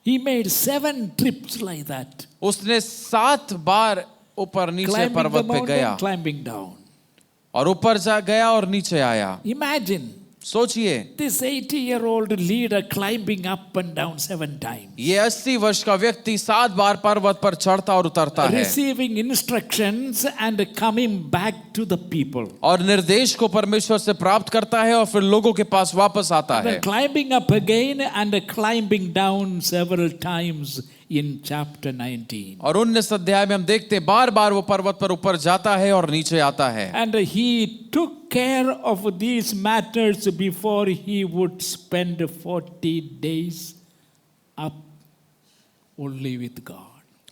He made 7 trips like that. उसने 7 बार ऊपर नीचे Climbing the पर्वत पे गया mountain, climbing down. और ऊपर जा गया और नीचे आया। Imagine सोचिए, this 80-year-old leader climbing up and down 7 times. ये 80 वर्ष का व्यक्ति 7 बार पर्वत पर चढ़ता और उतरता है Receiving instructions and coming back to the people. और निर्देश को परमेश्वर से प्राप्त करता है और फिर लोगों के पास वापस आता है। Then climbing up again and climbing down several times in chapter 19. और 19 अध्याय में हम देखते हैं बार बार वो पर्वत पर ऊपर जाता है और नीचे आता है। And he took care of these matters before he would spend 40 days up only with God.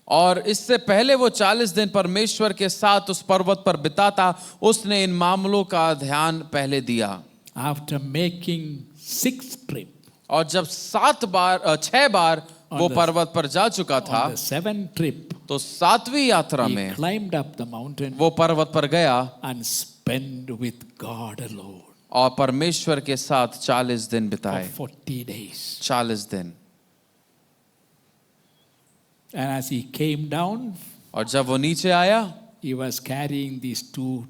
और इससे पहले वो 40 दिन परमेश्वर के साथ उस पर्वत पर बिताता, उसने इन मामलों का ध्यान पहले दिया। After making 6 trips, और जब 6 बार वो पर्वत पर जा चुका था, on the 7th trip, तो 7वीं यात्रा he में climbed up the mountain वो पर्वत पर गया and spent with God alone और परमेश्वर के साथ 40 दिन for बिताए। 40 days. 40 दिन। And as he came down, और जब वो नीचे आया he was carrying these 2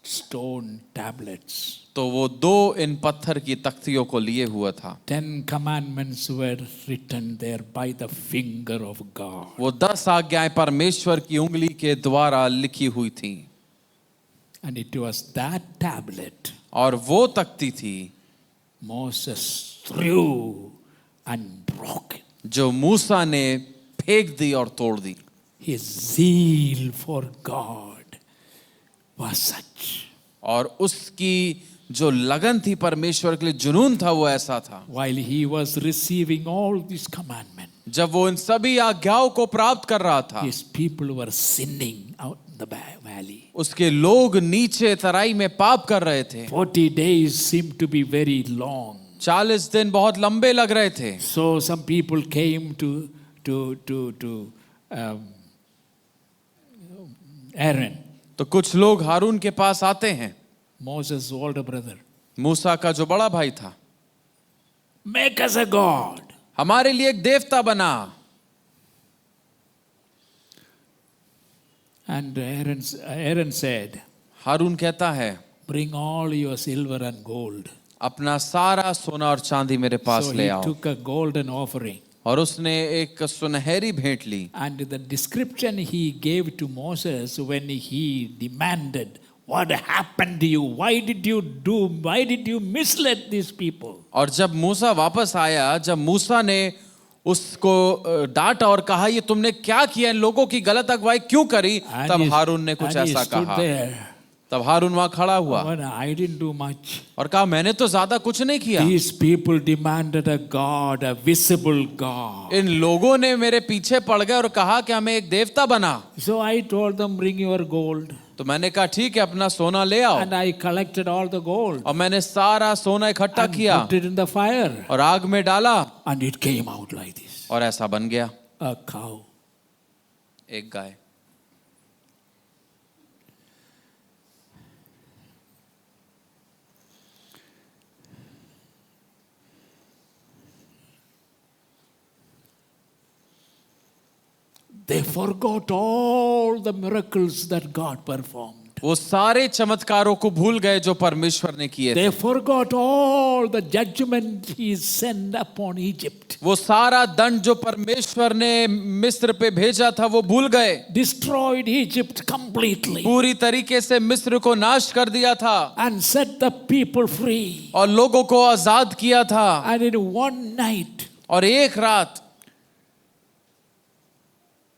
stone tablets. तो वो 2 इन पत्थर की तख्तियों को लिए हुआ था। 10 commandments were written there by the finger of God. वो 10 आज्ञाएं परमेश्वर की उंगली के द्वारा लिखी हुई थी। And it was that tablet और वो तख्ती थी Moses threw and broke it. जो मूसा ने फेंक दी और तोड़ दी। His zeal for God was such. और उसकी जो लगन थी परमेश्वर के लिए, जुनून था, वो ऐसा था। While he was receiving all these commandments, जब वो इन सभी आज्ञाओं को प्राप्त कर रहा था, his people were sinning out in the valley. उसके लोग नीचे तराई में पाप कर रहे थे। 40 days seemed to be very long. 40 दिन बहुत लंबे लग रहे थे। So some people came to Aaron, तो कुछ लोग हारून के पास आते हैं, Moses' older brother. मूसा का जो बड़ा भाई था, Make us a god. हमारे लिए एक देवता बना। And Aaron said, हारून कहता है, bring all your silver and gold. अपना सारा सोना और चांदी मेरे पास So ले he आओ। took a golden offering. और उसने एक सुनहरी भेंट ली। And the description he gave to Moses when he demanded, what happened to you? Why did you mislead these people? और जब मूसा वापस आया, जब मूसा ने उसको डांटा और कहा ये तुमने क्या किया, इन लोगों की गलत अगुवाई क्यों करी, तब हारून ने कुछ ऐसा कहा। तब हारून वहां खड़ा हुआ I didn't do much. और कहा मैंने तो ज्यादा कुछ नहीं किया। These people demanded a God, a visible God. इन लोगों ने मेरे पीछे पड़ गए और कहा कि हमें एक देवता बना। So I told them, bring your gold. तो मैंने कहा ठीक है, अपना सोना ले आओ। And I collected all the gold. और मैंने सारा सोना इकट्ठा And किया put it in the fire. और आग में डाला And it came out like this. और ऐसा बन गया, A cow. एक गाय। They forgot all the miracles that God performed. वो सारे चमत्कारों को भूल गए जो परमेश्वर ने किए थे। They forgot all the judgment He sent upon Egypt. वो सारा दंड जो परमेश्वर ने मिस्र पे भेजा था वो भूल गए। Destroyed Egypt completely. पूरी तरीके से मिस्र को नाश कर दिया था And set the people free. और लोगों को आजाद किया था। And in one night, और एक रात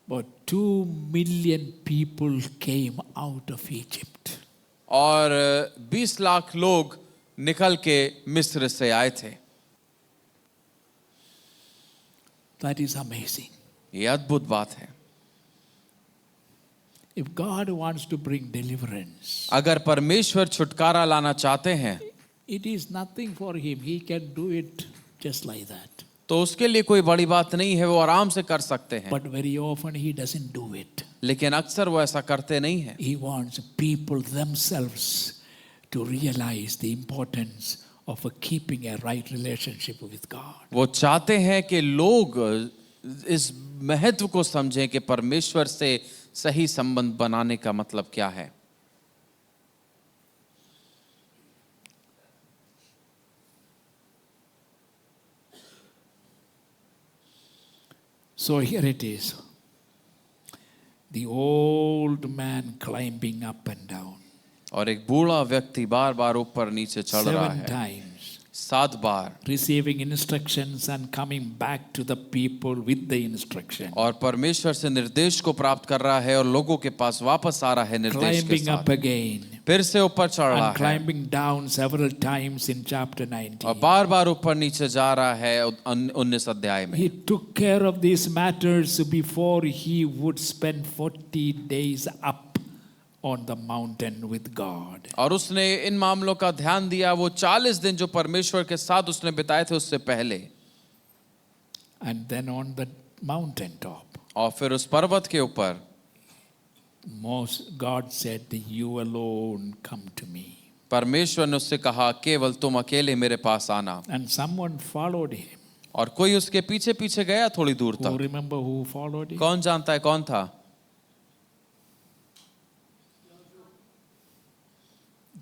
about 2 million people came out of Egypt. और 20 लाख लोग निकल के मिस्र से आए थे। That is amazing. ये अद्भुत बात है। If God wants to bring deliverance, अगर परमेश्वर छुटकारा लाना चाहते हैं it is nothing for Him. He can do it just like that. तो उसके लिए कोई बड़ी बात नहीं है, वो आराम से कर सकते हैं। But very often He doesn't do it. लेकिन अक्सर वो ऐसा करते नहीं हैं। He wants people themselves to realize the importance of keeping a right relationship with God. वो चाहते हैं कि लोग इस महत्व को समझें कि परमेश्वर से सही संबंध बनाने का मतलब क्या है। So here it is. The old man climbing up and down. और एक बूढ़ा व्यक्ति बार बार ऊपर नीचे चढ़ रहा 7 है। times. 7 bar, receiving instructions and coming back to the people with the instruction, और परमेश्वर से निर्देश को प्राप्त कर रहा है और लोगों के पास वापस आ रहा है निर्देश के climbing up साथ, again फिर से ऊपर चढ़ रहा and है climbing down several times in chapter और 19. बार बार ऊपर नीचे जा रहा है 19 अध्याय में। He took care of these matters before he would spend 40 days up on the mountain with God. और उसने इन मामलों का ध्यान दिया, वो 40 दिन जो परमेश्वर के साथ उसने बिताए थे उससे पहले, And then on the mountain top, और फिर उस पर्वत के ऊपर God said, "You alone come to me." परमेश्वर ने उससे कहा, केवल तुम अकेले मेरे पास आना। And someone followed him. और कोई उसके पीछे पीछे गया थोड़ी दूर Who तक। remember who followed him? कौन जानता है कौन था?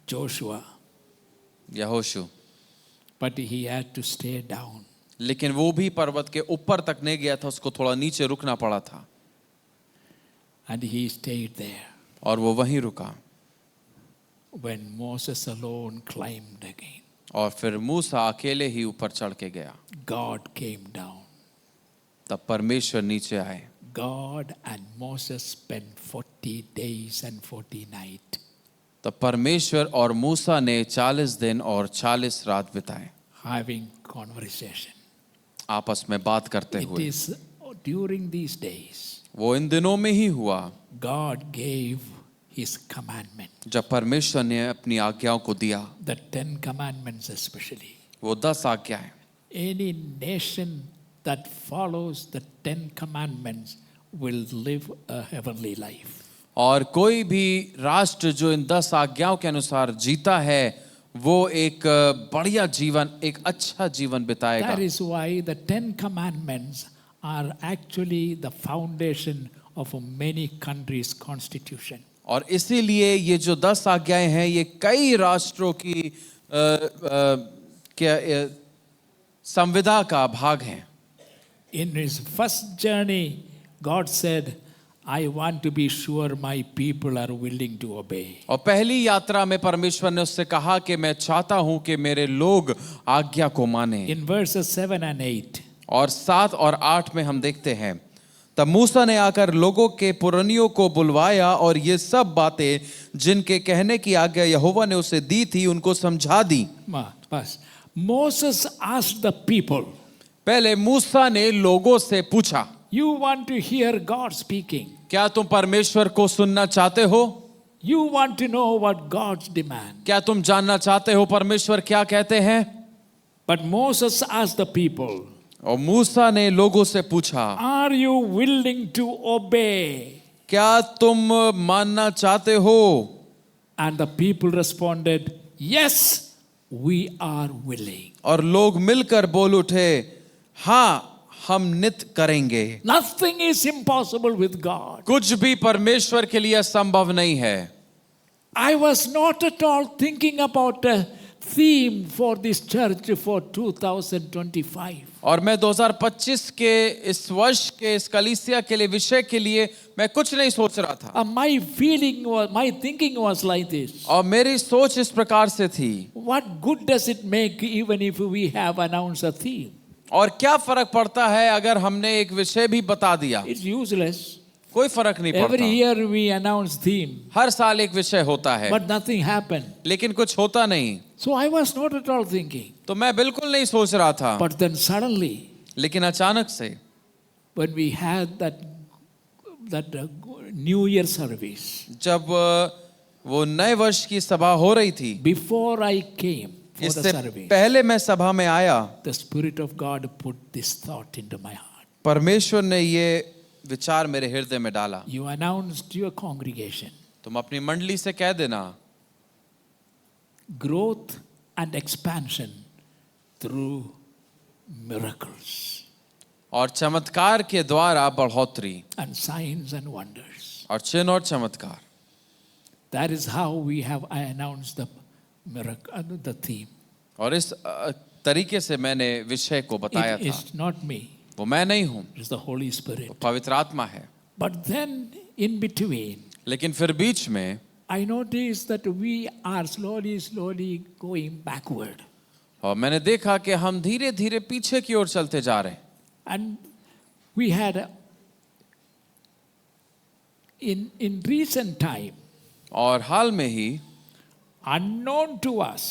Joshua. यहोशू। But he had to stay down. लेकिन वो भी पर्वत के ऊपर तक नहीं गया था, उसको थोड़ा नीचे रुकना पड़ा था। And he stayed there और वो वहीं रुका। when Moses alone climbed again. और फिर मूसा अकेले ही ऊपर चढ़ के गया। God came down. तब परमेश्वर नीचे आए। God and Moses spent 40 days and 40 nights. तब परमेश्वर और मूसा ने 40 दिन और 40 रात बिताए, Having conversation. आपस में बात करते It हुए। is during these days वो इन दिनों में ही हुआ God gave his commandment. जब परमेश्वर ने अपनी आज्ञाओं को दिया, The 10 commandments especially. वो 10 आज्ञाएं। Any nation that follows the 10 commandments will live a heavenly life. और कोई भी राष्ट्र जो इन 10 आज्ञाओं के अनुसार जीता है, वो एक बढ़िया जीवन, एक अच्छा जीवन बिताएगा। That is why the 10 commandments are actually the foundation of many countries' constitution. और इसीलिए ये जो 10 आज्ञाएं हैं, ये कई राष्ट्रों की संविदा का भाग हैं। In his first journey, God said, I want to be sure my people are willing to obey. और पहली यात्रा में परमेश्वर ने उससे कहा कि मैं चाहता हूं कि मेरे लोग आज्ञा को माने। In verses 7 and 8, और 7 और 8 में हम देखते हैं, तब मूसा ने आकर लोगों के पुरनियों को बुलवाया और ये सब बातें जिनके कहने की आज्ञा यहोवा ने उसे दी थी उनको समझा दी। Moses asked the people, पहले मूसा ने लोगों से पूछा, you want to hear God speaking? क्या तुम परमेश्वर को सुनना चाहते हो? You want to know what God's demand? क्या तुम जानना चाहते हो परमेश्वर क्या कहते हैं? But Moses asked the people, और मूसा ने लोगों से पूछा, are you willing to obey? क्या तुम मानना चाहते हो? And the people responded, yes, we are willing. और लोग मिलकर बोल उठे, हाँ हम नित्य करेंगे। Nothing is impossible with God. कुछ भी परमेश्वर के लिए असंभव नहीं है। I was not at all thinking about a theme for this church for 2025. और मैं 2025 के इस वर्ष के इस कलीसिया के लिए विषय के लिए मैं कुछ नहीं सोच रहा था। My thinking was like this. और मेरी सोच इस प्रकार से थी, What good does it make even if we have announced a theme? और क्या फर्क पड़ता है अगर हमने एक विषय भी बता दिया? It's useless. कोई फर्क नहीं Every पड़ता। year we announce theme, हर साल एक विषय होता है, but nothing happened. लेकिन कुछ होता नहीं। So I was not at all thinking. तो मैं बिल्कुल नहीं सोच रहा था। But then suddenly, लेकिन अचानक से when we had that New Year service, जब वो नए वर्ष की सभा हो रही थी, before I came for the इससे service, पहले मैं सभा में आया, the Spirit of God put this thought into my heart. परमेश्वर ने ये विचार मेरे हृदय में डाला। You announced your congregation. तुम अपनी मंडली से कह देना, Growth and expansion through miracles और चमत्कार के द्वारा बढ़ोतरी and signs and wonders. और चिन्ह और चमत्कार। That is how we have announced the miracle, the theme. और इस तरीके से मैंने विषय को बताया It था। is not me. वो मैं नहीं हूँ, It is the Holy Spirit. पवित्र आत्मा है। But then in between, लेकिन फिर बीच में I noticed that we are slowly going backward. और मैंने देखा कि हम धीरे धीरे पीछे की ओर चलते जा रहे हैं। And we had in recent time, और हाल में ही unknown to us,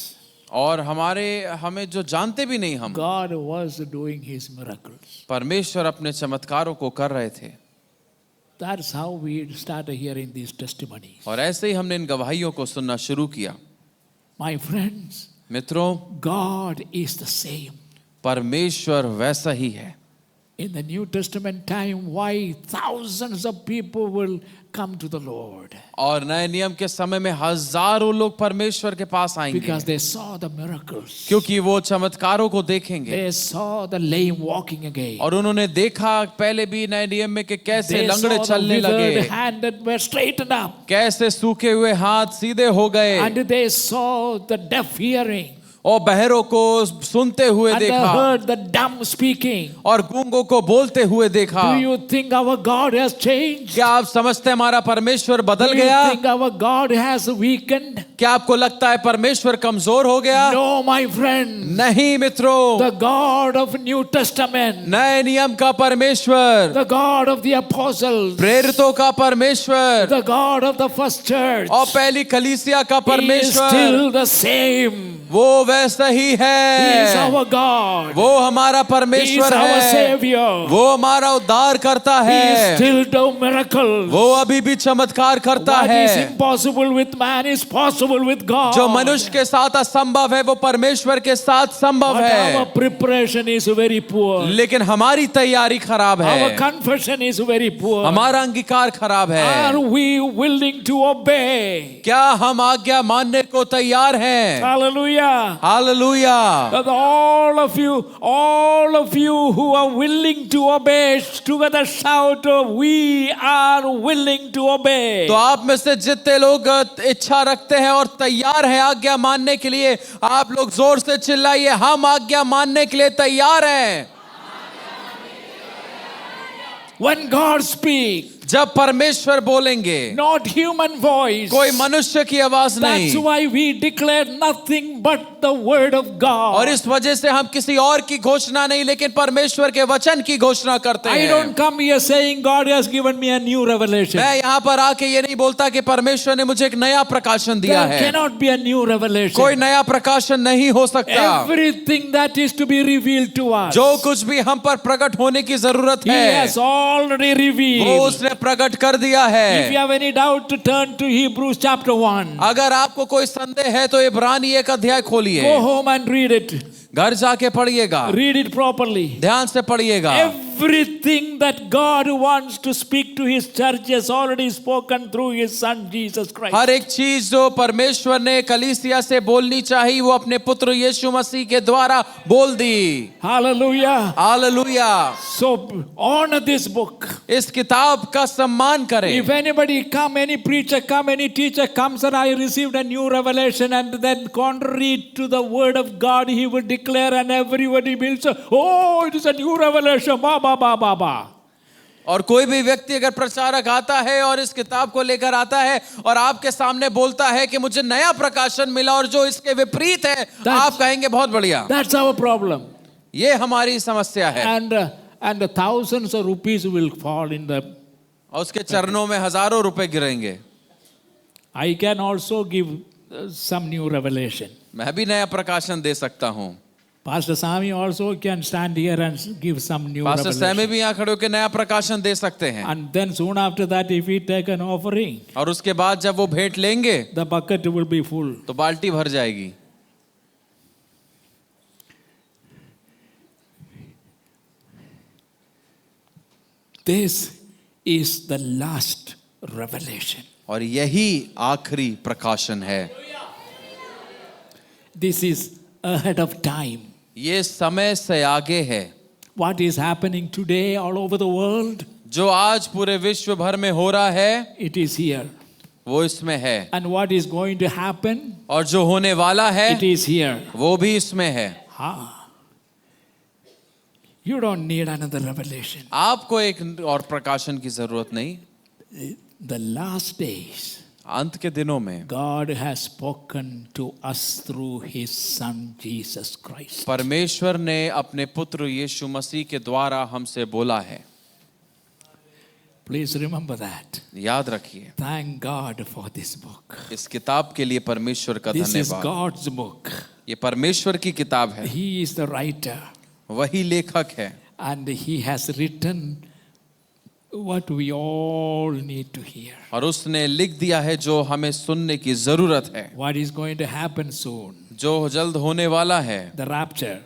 और हमें जो जानते भी नहीं हम, God was doing His miracles. परमेश्वर अपने चमत्कारों को कर रहे थे। That's how we started hearing these testimonies. और ऐसे ही हमने इन गवाहियों को सुनना शुरू किया। My friends, मित्रों, God is the same. परमेश्वर वैसा ही है। In the New Testament time, why thousands of people will come to the Lord? और नए नियम के समय में हजारों लोग परमेश्वर के पास आएंगे, Because they saw the miracles. क्योंकि वो चमत्कारों को देखेंगे। They saw the lame walking again. और उन्होंने देखा पहले भी नए नियम में कि कैसे They लंगड़े saw the चलने लगे, withered hand that were straightened up. कैसे सूखे हुए हाथ सीधे हो गए, And they saw the deaf hearing. और बहरों को सुनते हुए And they देखा, heard the dumb speaking. और गूंगों को बोलते हुए देखा। Do you think our God has changed? क्या आप समझते हैं हमारा परमेश्वर बदल Do you गया? think our God has weakened? क्या आपको लगता है परमेश्वर कमजोर हो गया? No, my friend. नहीं मित्रों, The God of New Testament, नए नियम का परमेश्वर, the God of the apostles, प्रेरितों का परमेश्वर the God of the first church, और पहली कलीसिया का He is परमेश्वर, still the same. वो वैसा ही He is है। our God. वो हमारा He is परमेश्वर our है, Savior. वो हमारा उद्धार करता He is है, still do miracles. वो अभी भी चमत्कार करता What is है। impossible with man is possible with God. जो मनुष्य के साथ असंभव है वो परमेश्वर के साथ संभव But our है। preparation is very poor. लेकिन हमारी तैयारी खराब Our है, confession is very poor. हमारा अंगीकार खराब Are है। we willing to obey? क्या हम आज्ञा मानने को तैयार हैं? Hallelujah. Hallelujah. That all of you who are willing to obey, together shout, we are willing to obey. तो आप में से जितने लोग इच्छा रखते हैं और तैयार हैं आज्ञा मानने के लिए, आप लोग जोर से चिल्लाइए, हम आज्ञा मानने के लिए तैयार हैं। When God speaks, जब परमेश्वर बोलेंगे, not human voice. कोई मनुष्य की आवाज That's नहीं, why we declare nothing but the word of God. और इस वजह से हम किसी और की घोषणा नहीं लेकिन परमेश्वर के वचन की घोषणा करते I हैं। don't come here saying God has given me a new revelation. मैं यहाँ पर आके ये नहीं बोलता कि परमेश्वर ने मुझे एक नया प्रकाशन दिया There है। cannot be a new revelation. कोई नया प्रकाशन नहीं हो सकता। Everything that is to be revealed to us, जो कुछ भी हम पर प्रकट होने की जरूरत He है, has already वो revealed. उसने प्रकट कर दिया If you है। have any doubt, to turn to Hebrews chapter 1. अगर आपको कोई संदेह है तो इब्रानी 1 अध्याय खोलिए, Go home and read it. घर जाके पढ़िएगा, Read it properly. ध्यान से पढ़िएगा। Everything that God wants to speak to His church has already spoken through His Son Jesus Christ. हर एक चीज जो परमेश्वर ने कलीसिया से बोलनी चाहिए वो अपने पुत्र यीशु मसीह के द्वारा बोल दी। Hallelujah. Hallelujah. So honor this book. इस किताब का सम्मान करें। If anybody come, any preacher come, any teacher comes and I received a new revelation and then contrary to the word of God, he will declare and everybody will say, oh, it is a new revelation. Ba, ba, ba, ba, ba. और कोई भी व्यक्ति अगर प्रचारक आता है और इस किताब को लेकर आता है और आपके सामने बोलता है कि मुझे नया प्रकाशन मिला और जो इसके विपरीत है, आप कहेंगे बहुत बढ़िया। That's our problem. ये हमारी समस्या है। And thousands of rupees will fall in the... और उसके चरणों में हजारों रुपए गिरेंगे। I can also give some new revelation. मैं भी नया प्रकाशन दे सकता हूँ। Pastor Sami also can stand here and give some new pastor Sammy revelation. भी यहाँ खड़े होकर नया प्रकाशन दे सकते हैं। And then soon after that, if we take an offering, और उसके बाद जब वो भेंट लेंगे the bucket will be full. तो बाल्टी भर जाएगी। This is the last revelation. और यही आखिरी प्रकाशन है। This is ahead of time. ये समय से आगे है। What is happening today all over the world? जो आज पूरे विश्व भर में हो रहा है It is here. वो इसमें है, And what is going to happen? और जो होने वाला है It is here. वो भी इसमें है। You don't need another revelation. आपको एक और प्रकाशन की जरूरत नहीं। The last days अंत के दिनों में God has spoken to us through His Son Jesus Christ. परमेश्वर ने अपने पुत्र यीशु मसीह के द्वारा हमसे बोला है। Please remember that. याद रखिए, Thank God for this book. इस किताब के लिए परमेश्वर का This is धन्यवाद। God's book. ये परमेश्वर की किताब है, He is the writer, वही लेखक है and He has written what we all need to hear. और उसने लिख दिया है जो हमें सुनने की जरूरत है, What is going to happen soon? जो जल्द होने वाला है, The rapture.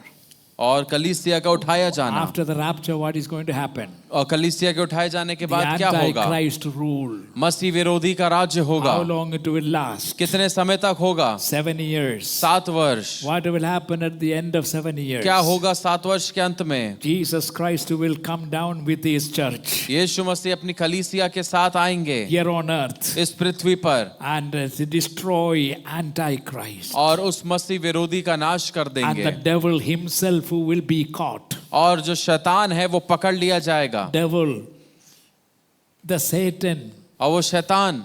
और कलीसिया का उठाया जाना। After the rapture, what is going to happen? और कलीसिया के उठाए जाने के The बाद क्या होगा? Antichrist rule. मसीह विरोधी का राज्य होगा। How long it will last? कितने समय तक होगा? 7 years. 7 वर्ष। What will happen at the end of 7 years? क्या होगा 7 वर्ष के अंत में? Jesus Christ will come down with His church यीशु मसीह अपनी कलीसिया के साथ आएंगे here on earth इस पृथ्वी पर and destroy Antichrist. और उस मसीह विरोधी का नाश कर And देंगे the devil himself who will be caught. और जो शैतान है वो पकड़ लिया जाएगा। Devil, the Satan, और वो शैतान,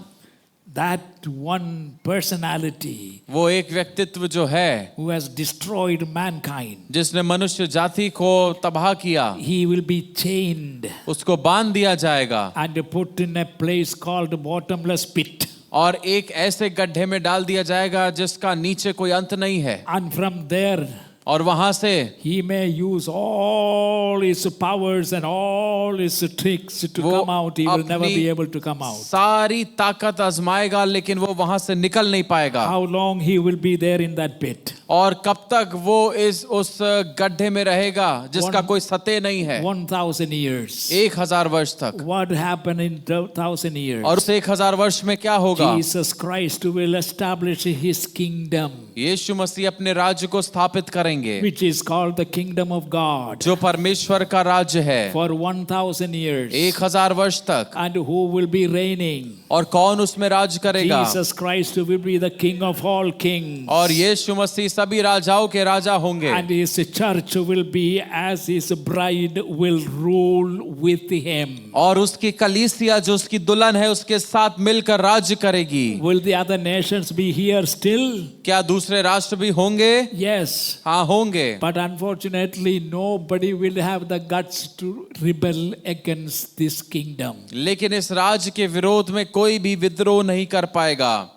that one personality वो एक व्यक्तित्व जो है who has destroyed mankind, जिसने मनुष्य जाति को तबाह किया, he will be chained उसको बांध दिया जाएगा and put in a place called bottomless pit. और एक ऐसे गड्ढे में डाल दिया जाएगा जिसका नीचे कोई अंत नहीं है। And from there और वहां से he may use all his powers and all his tricks to वो come out. He will never अपनी be able to come out. सारी ताकत आजमाएगा लेकिन वो वहां से निकल नहीं पाएगा। How long he will be there in that pit? और कब तक वो उस गड्ढे में रहेगा जिसका कोई सतह नहीं है? 1,000 years. 1000 वर्ष तक। What happened in 1,000 years? और उस 1000 वर्ष में क्या होगा? Jesus Christ will establish His kingdom, यीशु मसीह अपने राज्य को स्थापित करेंगे, which is called the kingdom of God, जो परमेश्वर का राज्य है, for 1,000 years. 1000 वर्ष तक। And who will be reigning? और कौन उसमें राज करेगा? Jesus Christ will be the King of all kings. और यीशु मसीह सभी राजाओं के राजा होंगे। And His church will be as His bride will rule with Him. और उसकी कलीसिया जो उसकी दुल्हन है उसके साथ मिलकर राज्य करेगी। Will the other nations be here still? क्या दूसरे राष्ट्र भी होंगे? Yes. हाँ होंगे। But unfortunately, nobody will have the guts to rebel against this kingdom. लेकिन इस राज्य के विरोध में कोई भी विद्रोह नहीं कर पाएगा।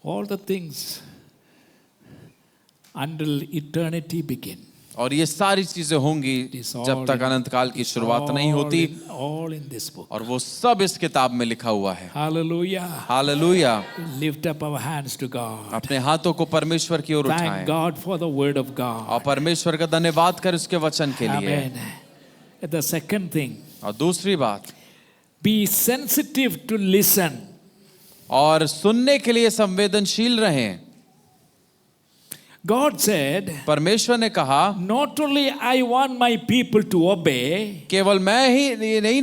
All the things until eternity begin. और ये सारी चीजें होंगी जब तक अनंत काल की शुरुआत नहीं होती। All in this book. और वो सब इस किताब में लिखा हुआ है। Hallelujah. Hallelujah. Lift up our hands to God. अपने हाथों को परमेश्वर की ओर Thank उठाएं God for the word of God. और परमेश्वर का धन्यवाद कर उसके वचन के लिए। Amen. The second thing, और दूसरी बात, be sensitive to listen. और सुनने के लिए संवेदनशील रहें। God said, परमेश्वर ने कहा, not only I want my people to obey, केवल मैं ही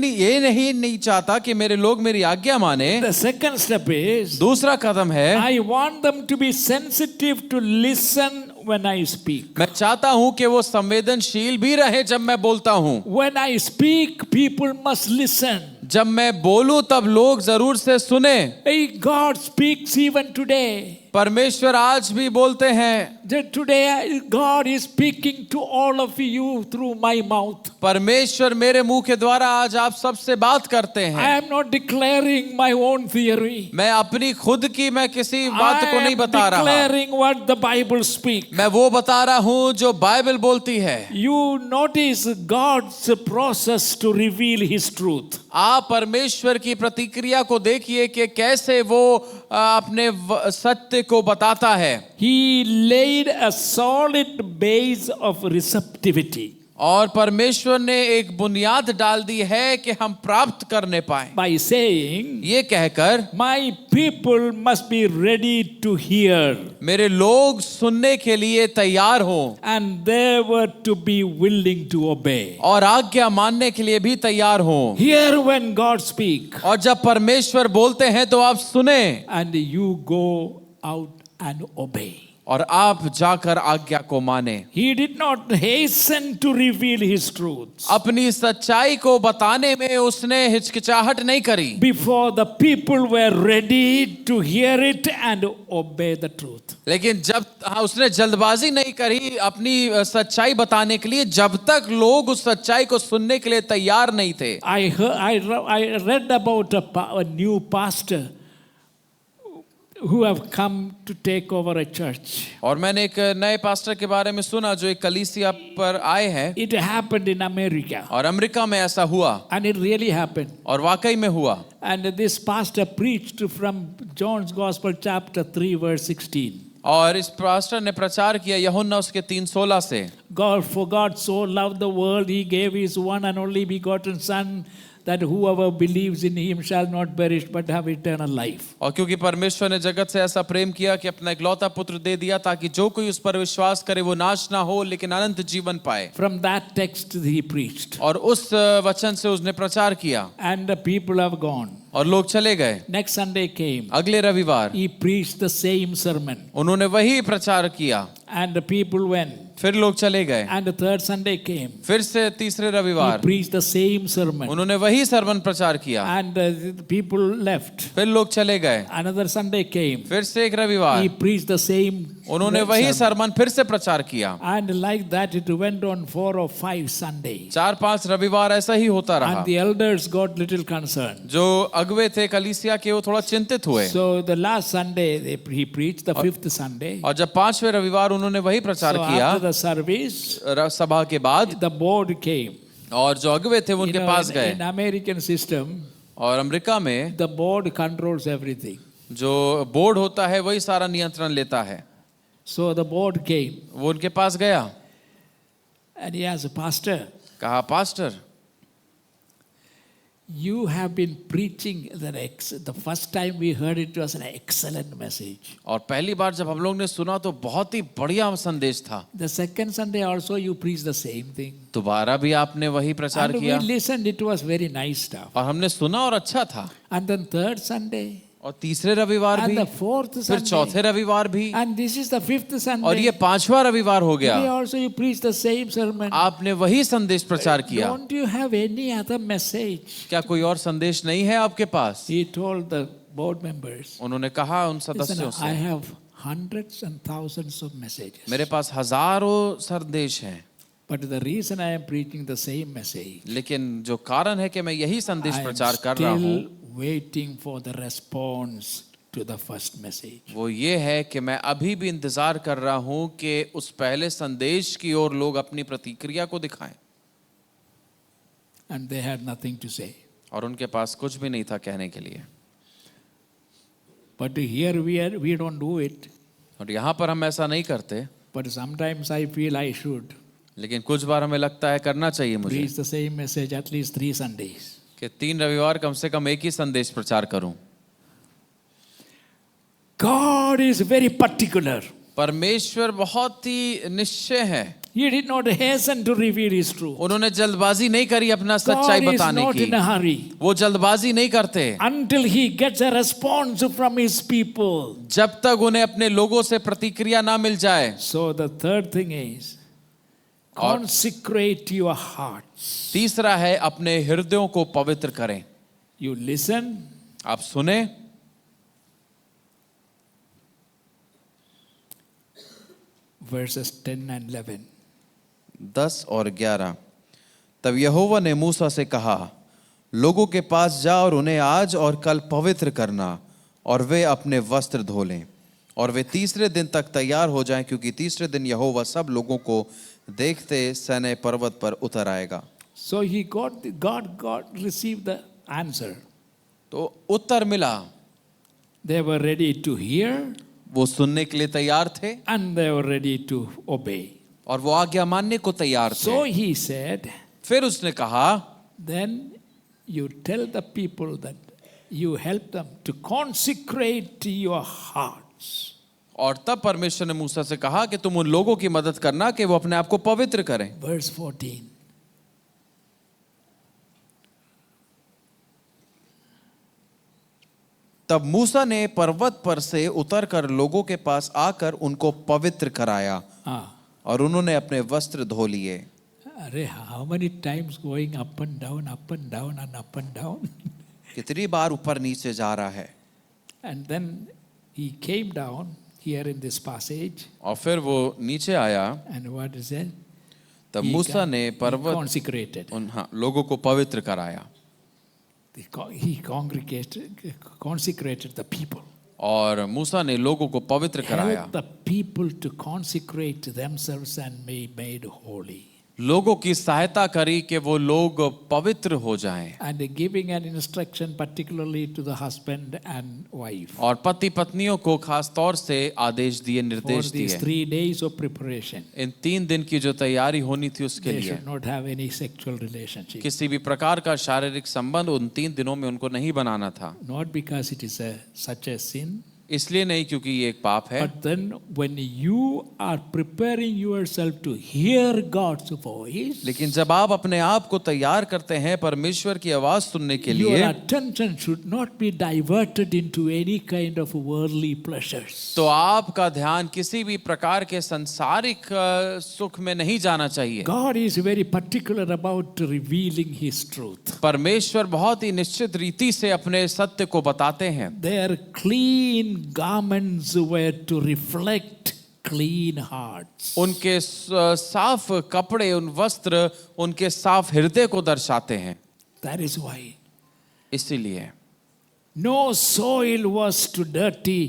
ये नहीं चाहता कि मेरे लोग मेरी आज्ञा माने। the second step is, दूसरा कदम है, I want them to be sensitive to listen when I speak. मैं चाहता हूं कि वो संवेदनशील भी रहे जब मैं बोलता हूं। When I speak, people must listen. जब मैं बोलूं तब लोग जरूर से सुने। Hey, God speaks even today. परमेश्वर आज भी बोलते हैं। That today God is speaking to all of you through my mouth. परमेश्वर मेरे मुंह के द्वारा आज आप सबसे बात करते I हैं। am not declaring my own theory. मैं अपनी खुद की मैं किसी बात I को नहीं am बता रहा। declaring what the Bible speaks. मैं वो बता रहा हूं जो बाइबल बोलती है। You notice God's process to reveal His truth. आप परमेश्वर की प्रतिक्रिया को देखिए कि कैसे वो अपने सत्य को बताता है। He laid a solid base of receptivity और परमेश्वर ने एक बुनियाद डाल दी है कि हम प्राप्त करने पाए। by saying, ये कहकर, my people must be ready to hear, मेरे लोग सुनने के लिए तैयार हों and they were to be willing to obey. और आज्ञा मानने के लिए भी तैयार हों। Hear when God speak, और जब परमेश्वर बोलते हैं तो आप सुने and you go out and obey. और आप जाकर आज्ञा को माने। He did not hasten to reveal his truths अपनी सच्चाई को बताने में उसने हिचकिचाहट नहीं करी, before the people were ready to hear it and obey the truth. लेकिन उसने जल्दबाजी नहीं करी अपनी सच्चाई बताने के लिए, जब तक लोग उस सच्चाई को सुनने के लिए तैयार नहीं थे। I read about a new pastor who have come to take over a church. और मैंने एक नए पास्टर के बारे में सुना जो एक कलीसिया पर आए हैं, It happened in America, और अमेरिका में ऐसा हुआ, and it really happened. और वाकई में हुआ। And this pastor preached from John's Gospel chapter 3 verse 16. और इस पास्टर ने प्रचार किया यूहन्ना उसके 3:16 से, For God so loved the world, he gave his one and only begotten Son, that whoever believes in him shall not perish but have eternal life. और क्योंकि परमेश्वर ने जगत से ऐसा प्रेम किया कि अपना इकलौता पुत्र दे दिया, ताकि जो कोई उस पर विश्वास करे वो नाश ना हो लेकिन अनंत जीवन पाए। From that text he preached. और उस वचन से उसने प्रचार किया, And the people have gone. और लोग चले गए। Next Sunday came. अगले रविवार He preached the same sermon. उन्होंने वही प्रचार किया, And the people went. फिर लोग चले गए। And the third Sunday came. फिर से तीसरे He रविवार preached the same sermon. उन्होंने वही सरमन प्रचार किया, And the people left. फिर लोग चले गए। Another Sunday came. फिर से एक रविवार He preached the same उन्होंने वही sermon. सरमन फिर से प्रचार किया। And like that it went on 4 or 5 Sundays. 4-5 रविवार ऐसा ही होता रहा। And the elders got little concerned. जो अगुवे थे कलीसिया के वो थोड़ा चिंतित हुए। So the last Sunday he preached, the 5th Sunday. और जब 5वें रविवार उन्होंने वही प्रचार So किया, after the service, सभा के बाद, the board came. और जो अगुवे थे वो You उनके know, पास in गए। American system, और अमेरिका में the board controls everything. जो बोर्ड होता है वही सारा नियंत्रण लेता है। So the board came वो उनके पास गया, and he asked, Pastor, कहा pastor, you have been preaching the first time we heard it was an excellent message. और पहली बार जब हम लोग ने सुना तो बहुत ही बढ़िया संदेश था। The second Sunday also you preached the same thing. दोबारा भी आपने वही प्रचार And we किया, listened, it was very nice stuff. और हमने सुना और अच्छा था। And then third Sunday, और तीसरे रविवार भी, and the fourth फिर Sunday, चौथे रविवार भी, and this is the fifth और Sunday. ये 5वां रविवार हो Today गया। also you preached the same sermon. आपने वही संदेश प्रचार किया। Don't you have any other message? क्या कोई और संदेश नहीं है आपके पास? He told the board members, उन्होंने कहा उन listen, सदस्यों I से, have hundreds and thousands of messages. मेरे पास हजारों संदेश हैं, But the reason I am preaching the same message, लेकिन जो कारण है कि मैं यही संदेश I am प्रचार कर रहा हूँ, still waiting for the response to the first message. वो ये है कि मैं अभी भी इंतजार कर रहा हूँ कि उस पहले संदेश की ओर लोग अपनी प्रतिक्रिया को दिखाएं। And they had nothing to say. और उनके पास कुछ भी नहीं था कहने के लिए। But here we don't do it. और यहाँ पर हम ऐसा नहीं करते, But sometimes I feel I should लेकिन कुछ बार हमें लगता है करना चाहिए मुझे preach the same message at least 3 Sundays. कि 3 रविवार कम से कम एक ही संदेश प्रचार करूं। God is very particular. परमेश्वर बहुत ही निश्चय है। He did not hasten to reveal his truth. उन्होंने जल्दबाजी नहीं करी अपना सच्चाई God is बताने not की। in a hurry वो जल्दबाजी नहीं करते until he gets a response from his people. जब तक उन्हें अपने लोगों से प्रतिक्रिया ना मिल जाए। So the third thing is consecrate your hearts. तीसरा है अपने हृदयों को पवित्र करें। You listen, आप सुने, verses 10 and 11. 10 और 11। तब यहोवा ने मूसा से कहा, लोगों के पास जा और उन्हें आज और कल पवित्र करना, और वे अपने वस्त्र धो लें, और वे तीसरे दिन तक तैयार हो जाएं, क्योंकि तीसरे दिन यहोवा सब लोगों को देखते सैने पर्वत पर उतर आएगा। So God received the answer. तो उत्तर मिला। They were ready to hear वो सुनने के लिए तैयार थे and they were ready to obey. और वो आज्ञा मानने को तैयार So थे। he said, फिर उसने कहा, then you tell the people that you help them to consecrate your hearts. और तब परमेश्वर ने मूसा से कहा कि तुम उन लोगों की मदद करना कि वो अपने आप को पवित्र करें। Verse 14. तब मूसा ने पर्वत पर से उतरकर लोगों के पास आकर उनको पवित्र कराया Ah, और उन्होंने अपने वस्त्र धो लिए। अरे how many times going up and down and up and down? कितनी बार ऊपर नीचे जा रहा है। And then he came down here in this passage, और फिर वो नीचे आया। and what is it? तब He मूसा ने he पर्वत consecrated. लोगों को पवित्र कराया He consecrated the people. और मूसा ने लोगों को पवित्र कराया, Help the people to consecrate themselves and be made holy. लोगों की सहायता करी कि वो लोग पवित्र हो जाएं। And giving an instruction particularly to the husband and wife और पति पत्नियों को खास तौर से आदेश दिए, for निर्देश these दिए। 3 days of preparation. इन 3 दिन की जो तैयारी होनी थी उसके They लिए should not have any sexual relationship. किसी भी प्रकार का शारीरिक संबंध उन 3 दिनों में उनको नहीं बनाना था। Not because it is such a sin, इसलिए नहीं क्योंकि ये एक पाप है, but then when you are preparing yourself to hear God's voice, लेकिन जब आप अपने आप को तैयार करते हैं परमेश्वर की आवाज सुनने के your लिए, attention should not be diverted into any kind of worldly pleasures. तो आपका ध्यान किसी भी प्रकार के सांसारिक सुख में नहीं जाना चाहिए। God is very particular about revealing His truth. परमेश्वर बहुत ही निश्चित रीति से अपने सत्य को बताते हैं। Their clean garments were to reflect clean hearts. उनके साफ कपड़े, उन वस्त्र उनके साफ हृदय को दर्शाते हैं। That is why इसीलिए no soil was to dirty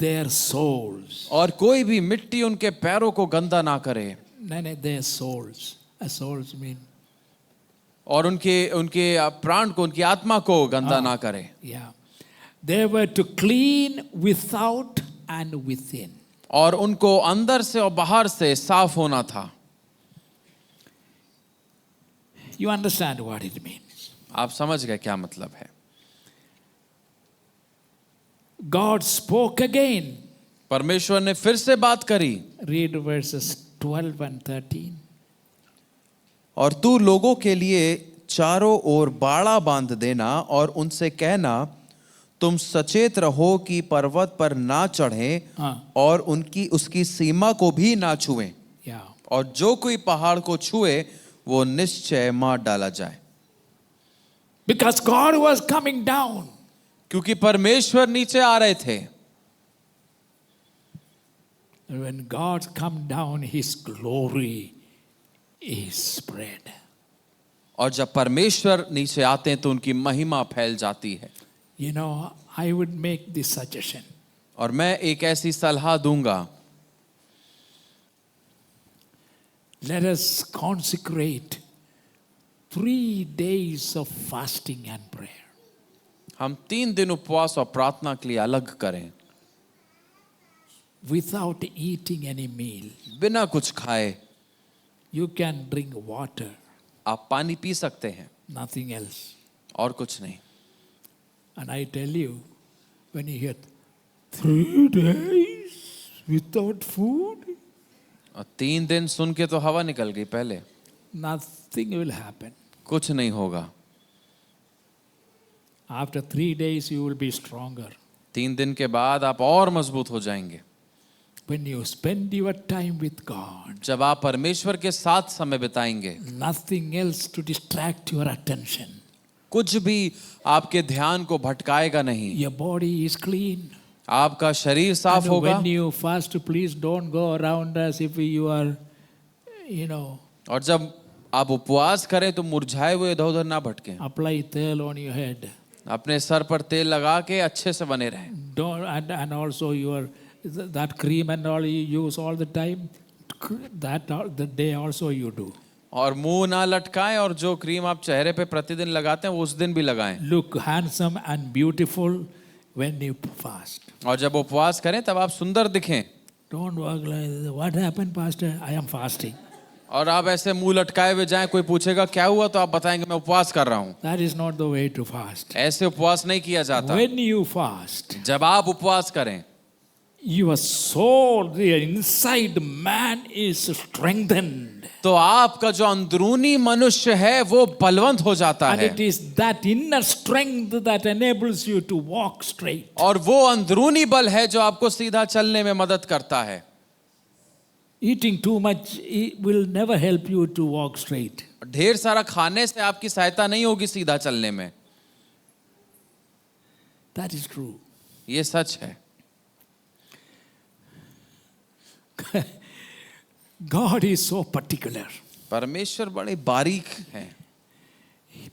their souls. और कोई भी मिट्टी उनके पैरों को गंदा ना करे। No, their souls. Souls mean, और उनके प्राण को, उनकी आत्मा को गंदा ना करे। yeah. They were to clean without and within. और उनको अंदर से और बाहर से साफ होना था। You understand what it means? आप समझ गए क्या मतलब है। God spoke again. परमेश्वर ने फिर से बात करी। Read verses 12 and 13. और तू लोगों के लिए चारों ओर बाड़ा बांध देना और उनसे कहना, तुम सचेत रहो कि पर्वत पर ना चढ़ें हाँ. और उसकी सीमा को भी ना छुएं, Yeah. और जो कोई पहाड़ को छुए वो निश्चय मार डाला जाए। Because God was coming down. क्योंकि परमेश्वर नीचे आ रहे थे। When God come down, His glory is spread. और जब परमेश्वर नीचे आते हैं तो उनकी महिमा फैल जाती है। You know, I would make this suggestion. और मैं एक ऐसी सलाह दूंगा, Let us consecrate 3 days of fasting and prayer. हम 3 दिन उपवास और प्रार्थना के लिए अलग करें, Without eating any meal. बिना कुछ खाए। You can drink water, आप पानी पी सकते हैं, nothing else. और कुछ नहीं। And I tell you, when you hear 3 days without food, और 3 दिन सुन के तो हवा निकल गई पहले। nothing will happen. कुछ नहीं होगा। After 3 days, you will be stronger. 3 दिन के बाद आप और मजबूत हो जाएंगे। When you spend your time with God, जब आप परमेश्वर के साथ समय बिताएंगे, nothing else to distract your attention. कुछ भी आपके ध्यान को भटकाएगा नहीं। Your body is clean. आपका शरीर साफ And होगा। when you fast, please don't go around as if you are, you know, और जब आप उपवास करें तो मुरझाए हुए इधर उधर ना भटकें। apply tel on your head. अपने सर पर तेल लगा के अच्छे से बने रहें। Don't, and also your that cream and all you use all the time, that the day also you do. और मुंह ना लटकाएं, और जो क्रीम आप चेहरे पे प्रतिदिन लगाते हैं वो उस दिन भी लगाएं। Look handsome and beautiful when you fast. और जब उपवास करें तब आप सुंदर दिखें। Don't walk like, what happened, Pastor? I am fasting. और आप ऐसे मुंह लटकाए हुए जाएं, कोई पूछेगा क्या हुआ तो आप बताएंगे मैं उपवास कर रहा हूं। That is not the way to fast. ऐसे उपवास नहीं किया जाता। When you fast, जब आप उपवास करें your soul, the inside man is strengthened. तो आपका जो अंदरूनी मनुष्य है वो बलवंत हो जाता And है, it is that inner strength that enables you to walk straight. और वो अंदरूनी बल है जो आपको सीधा चलने में मदद करता है. Eating too much will never help you to walk straight. ढेर सारा खाने से आपकी सहायता नहीं होगी सीधा चलने में. That is true. ये सच है. God is so particular परमेश्वर बड़े बारीक हैं,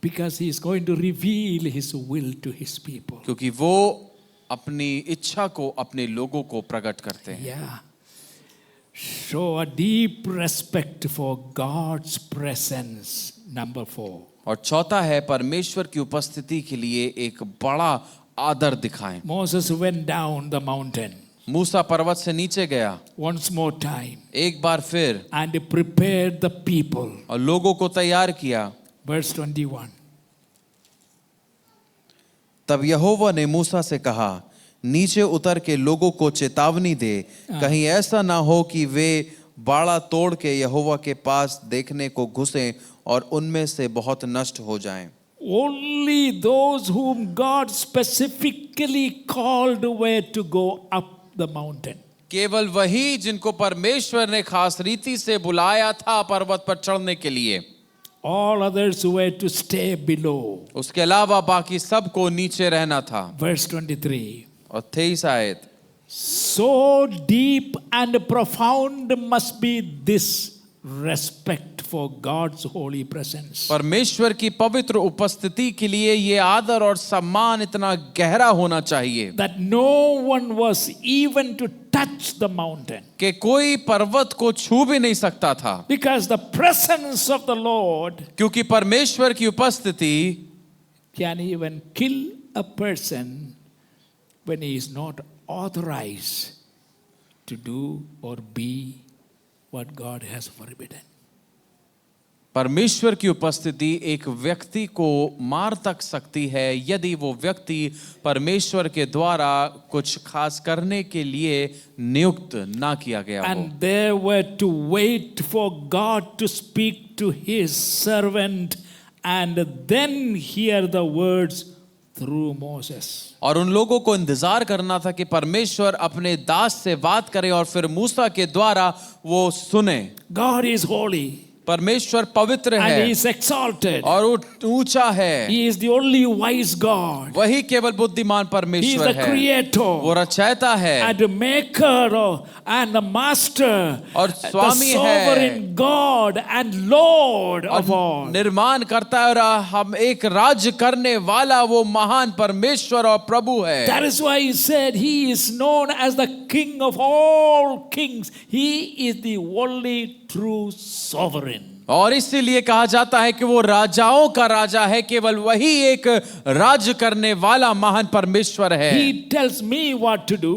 because He is going to reveal His will to His people. क्योंकि वो अपनी इच्छा को अपने लोगों को प्रकट करते हैं. Yeah. Show a deep respect for God's presence. Number 4. और चौथा है परमेश्वर की उपस्थिति के लिए एक बड़ा आदर दिखाएं. Moses went down the mountain मूसा पर्वत से नीचे गया once more time एक बार फिर and prepared the people. और लोगों को तैयार किया. Verse 21. तब यहोवा ने मूसा से कहा, नीचे उतर के लोगों को चेतावनी दे, कहीं ऐसा ना हो कि वे बाड़ा तोड़ के यहोवा के पास देखने को घुसें और उनमें से बहुत नष्ट हो जाएं. Only those whom God specifically called were to go up the mountain. केवल वही जिनको परमेश्वर ने खास रीति से बुलाया था पर्वत पर चढ़ने के लिए. All others were to stay below. उसके अलावा बाकी सबको नीचे रहना था. Verse 23. और 23 आयत. So deep and profound must be this respect for God's holy presence. परमेश्वर की पवित्र उपस्थिति के लिए ये आदर और सम्मान इतना गहरा होना चाहिए That no one was even to touch the mountain. कि कोई पर्वत को छू भी नहीं सकता था. Because the presence of the Lord क्योंकि परमेश्वर की उपस्थिति can even kill a person when he is not authorized to do or be what God has forbidden. परमेश्वर की उपस्थिति एक व्यक्ति को मार तक सकती है यदि वो व्यक्ति परमेश्वर के द्वारा कुछ खास करने के लिए नियुक्त ना किया गया हो. And they were to wait for God to speak to His servant and then hear the words through Moses. और उन लोगों को इंतजार करना था कि परमेश्वर अपने दास से बात करे और फिर मूसा के द्वारा वो सुने. God is holy परमेश्वर पवित्र and है He is exalted. और ऊंचा है. He is the only wise God. वही केवल बुद्धिमान He is परमेश्वर the है. creator वो रचयिता है and the maker and the master, और the स्वामी है sovereign God and Lord of all. और निर्माण करता है और हम एक राज्य करने वाला वो महान परमेश्वर और प्रभु है. That is why He said He is known as the King of all kings. He is the only true sovereign. और इसीलिए कहा जाता है कि वो राजाओं का राजा है. केवल वही एक राज्य करने वाला महान परमेश्वर है. He tells me what to do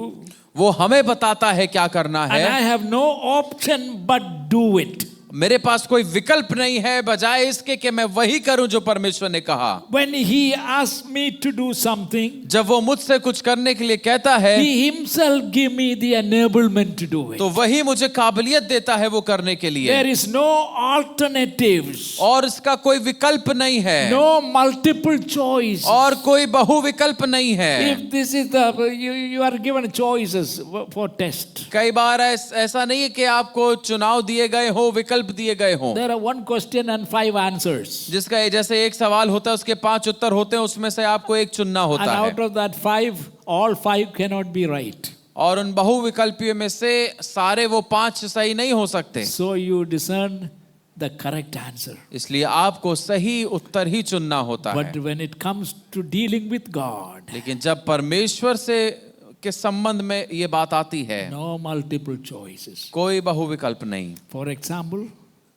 वो हमें बताता है क्या करना and I है. have no option but do it. मेरे पास कोई विकल्प नहीं है बजाय इसके कि मैं वही करूं जो परमेश्वर ने कहा. When He asks me to do something, जब वो मुझसे कुछ करने के लिए कहता है He Himself give me the enablement to do it. तो वही मुझे काबिलियत देता है वो करने के लिए. There is no alternatives, और इसका कोई विकल्प नहीं है no multiple choice. और कोई बहु विकल्प नहीं है. If this is you are given choices for test. कई बार ऐसा नहीं है कि आपको चुनाव दिए गए हो, विकल्प दिए गए हो. There are one question and 5 answers. जिसका जैसे एक सवाल होता है उसके 5 उत्तर होते हैं, उसमें से आपको एक चुनना And होता out है. of that 5, all 5 cannot be right. और उन बहु विकल्पियों में से सारे वो 5 सही नहीं हो सकते. So you discern the correct answer. इसलिए आपको सही उत्तर ही चुनना होता But है. when it comes to dealing with God, लेकिन जब परमेश्वर से के संबंध में ये बात आती है no multiple choices. कोई बहु विकल्प नहीं. For example,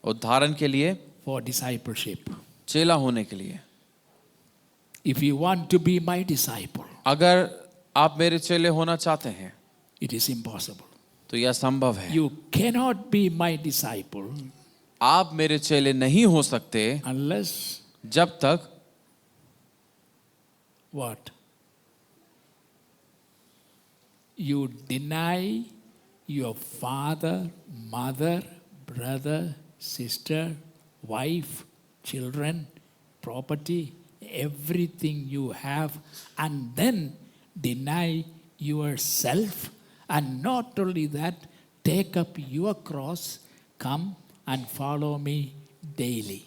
उदाहरण के लिए for discipleship. चेला होने के लिए. If you want to be my disciple, अगर आप मेरे चेले होना चाहते हैं it is impossible. तो यह संभव है. You cannot be my disciple आप मेरे चेले नहीं हो सकते unless जब तक what? you deny your father, mother, brother, sister, wife, children, property, everything you have, and then deny yourself, and not only that, take up your cross, come and follow me daily.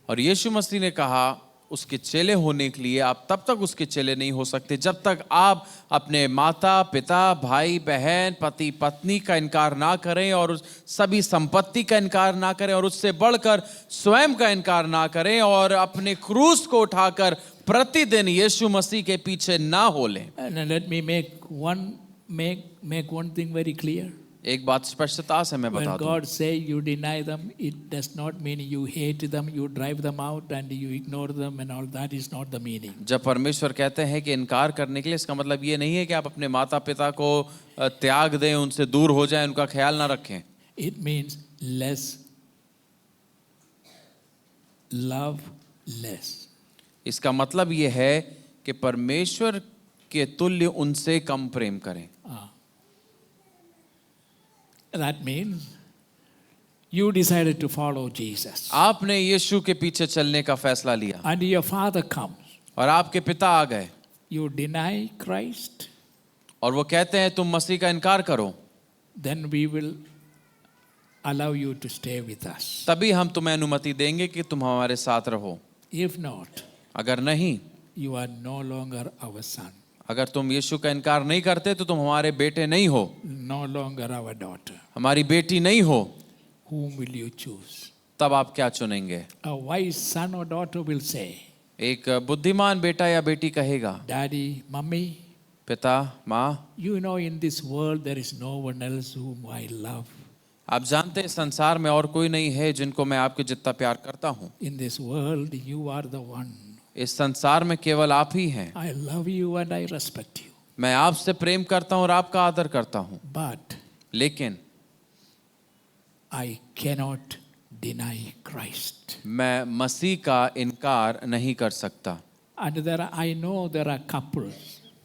और यीशु मसीह ने कहा उसके चेले होने के लिए आप तब तक उसके चेले नहीं हो सकते जब तक आप अपने माता पिता भाई बहन पति पत्नी का इनकार ना करें और उस सभी संपत्ति का इनकार ना करें और उससे बढ़कर स्वयं का इनकार ना करें और अपने क्रूस को उठाकर प्रतिदिन यीशु मसीह के पीछे ना हो लें। And let me make one thing very clear. एक बात स्पष्टता से मैं When बता दूं, God say you deny them, it does not mean you hate them, you drive them out and you ignore them and all. That is not the meaning. जब परमेश्वर कहते हैं कि इनकार करने के लिए, इसका मतलब ये नहीं है कि आप अपने माता पिता को त्याग दें, उनसे दूर हो जाएं, उनका ख्याल ना रखें। It means less, love less. इसका मतलब ये है कि परमेश्वर के तुल्य उनसे कम प्रेम करें। That means you decided to follow Jesus. आपने यीशु के पीछे चलने का फैसला लिया And your father comes. और आपके पिता आ गए You deny Christ, और वो कहते हैं तुम मसीह का इनकार करो, then we will allow you to stay with us. तभी हम तुम्हें अनुमति देंगे कि तुम हमारे साथ रहो। If not, अगर नहीं, you are no longer our son, अगर तुम यीशु का इनकार नहीं करते तो तुम हमारे बेटे नहीं हो, no longer our daughter. हमारी बेटी नहीं हो। Whom will you choose? तब आप क्या चुनेंगे? A wise son or daughter will say, एक बुद्धिमान बेटा या बेटी कहेगा, Daddy, Mummy, पिता माँ, you know in this world there is no one else whom I love. आप जानते हैं संसार में और कोई नहीं है जिनको मैं आपके जितना प्यार करता हूँ। In this world you are the one. इस संसार में केवल आप ही हैं। I love you and I respect you. मैं आपसे प्रेम करता हूँ और आपका आदर करता हूँ, But लेकिन I cannot deny Christ. मैं मसीह का इनकार नहीं कर सकता। And I know there are couples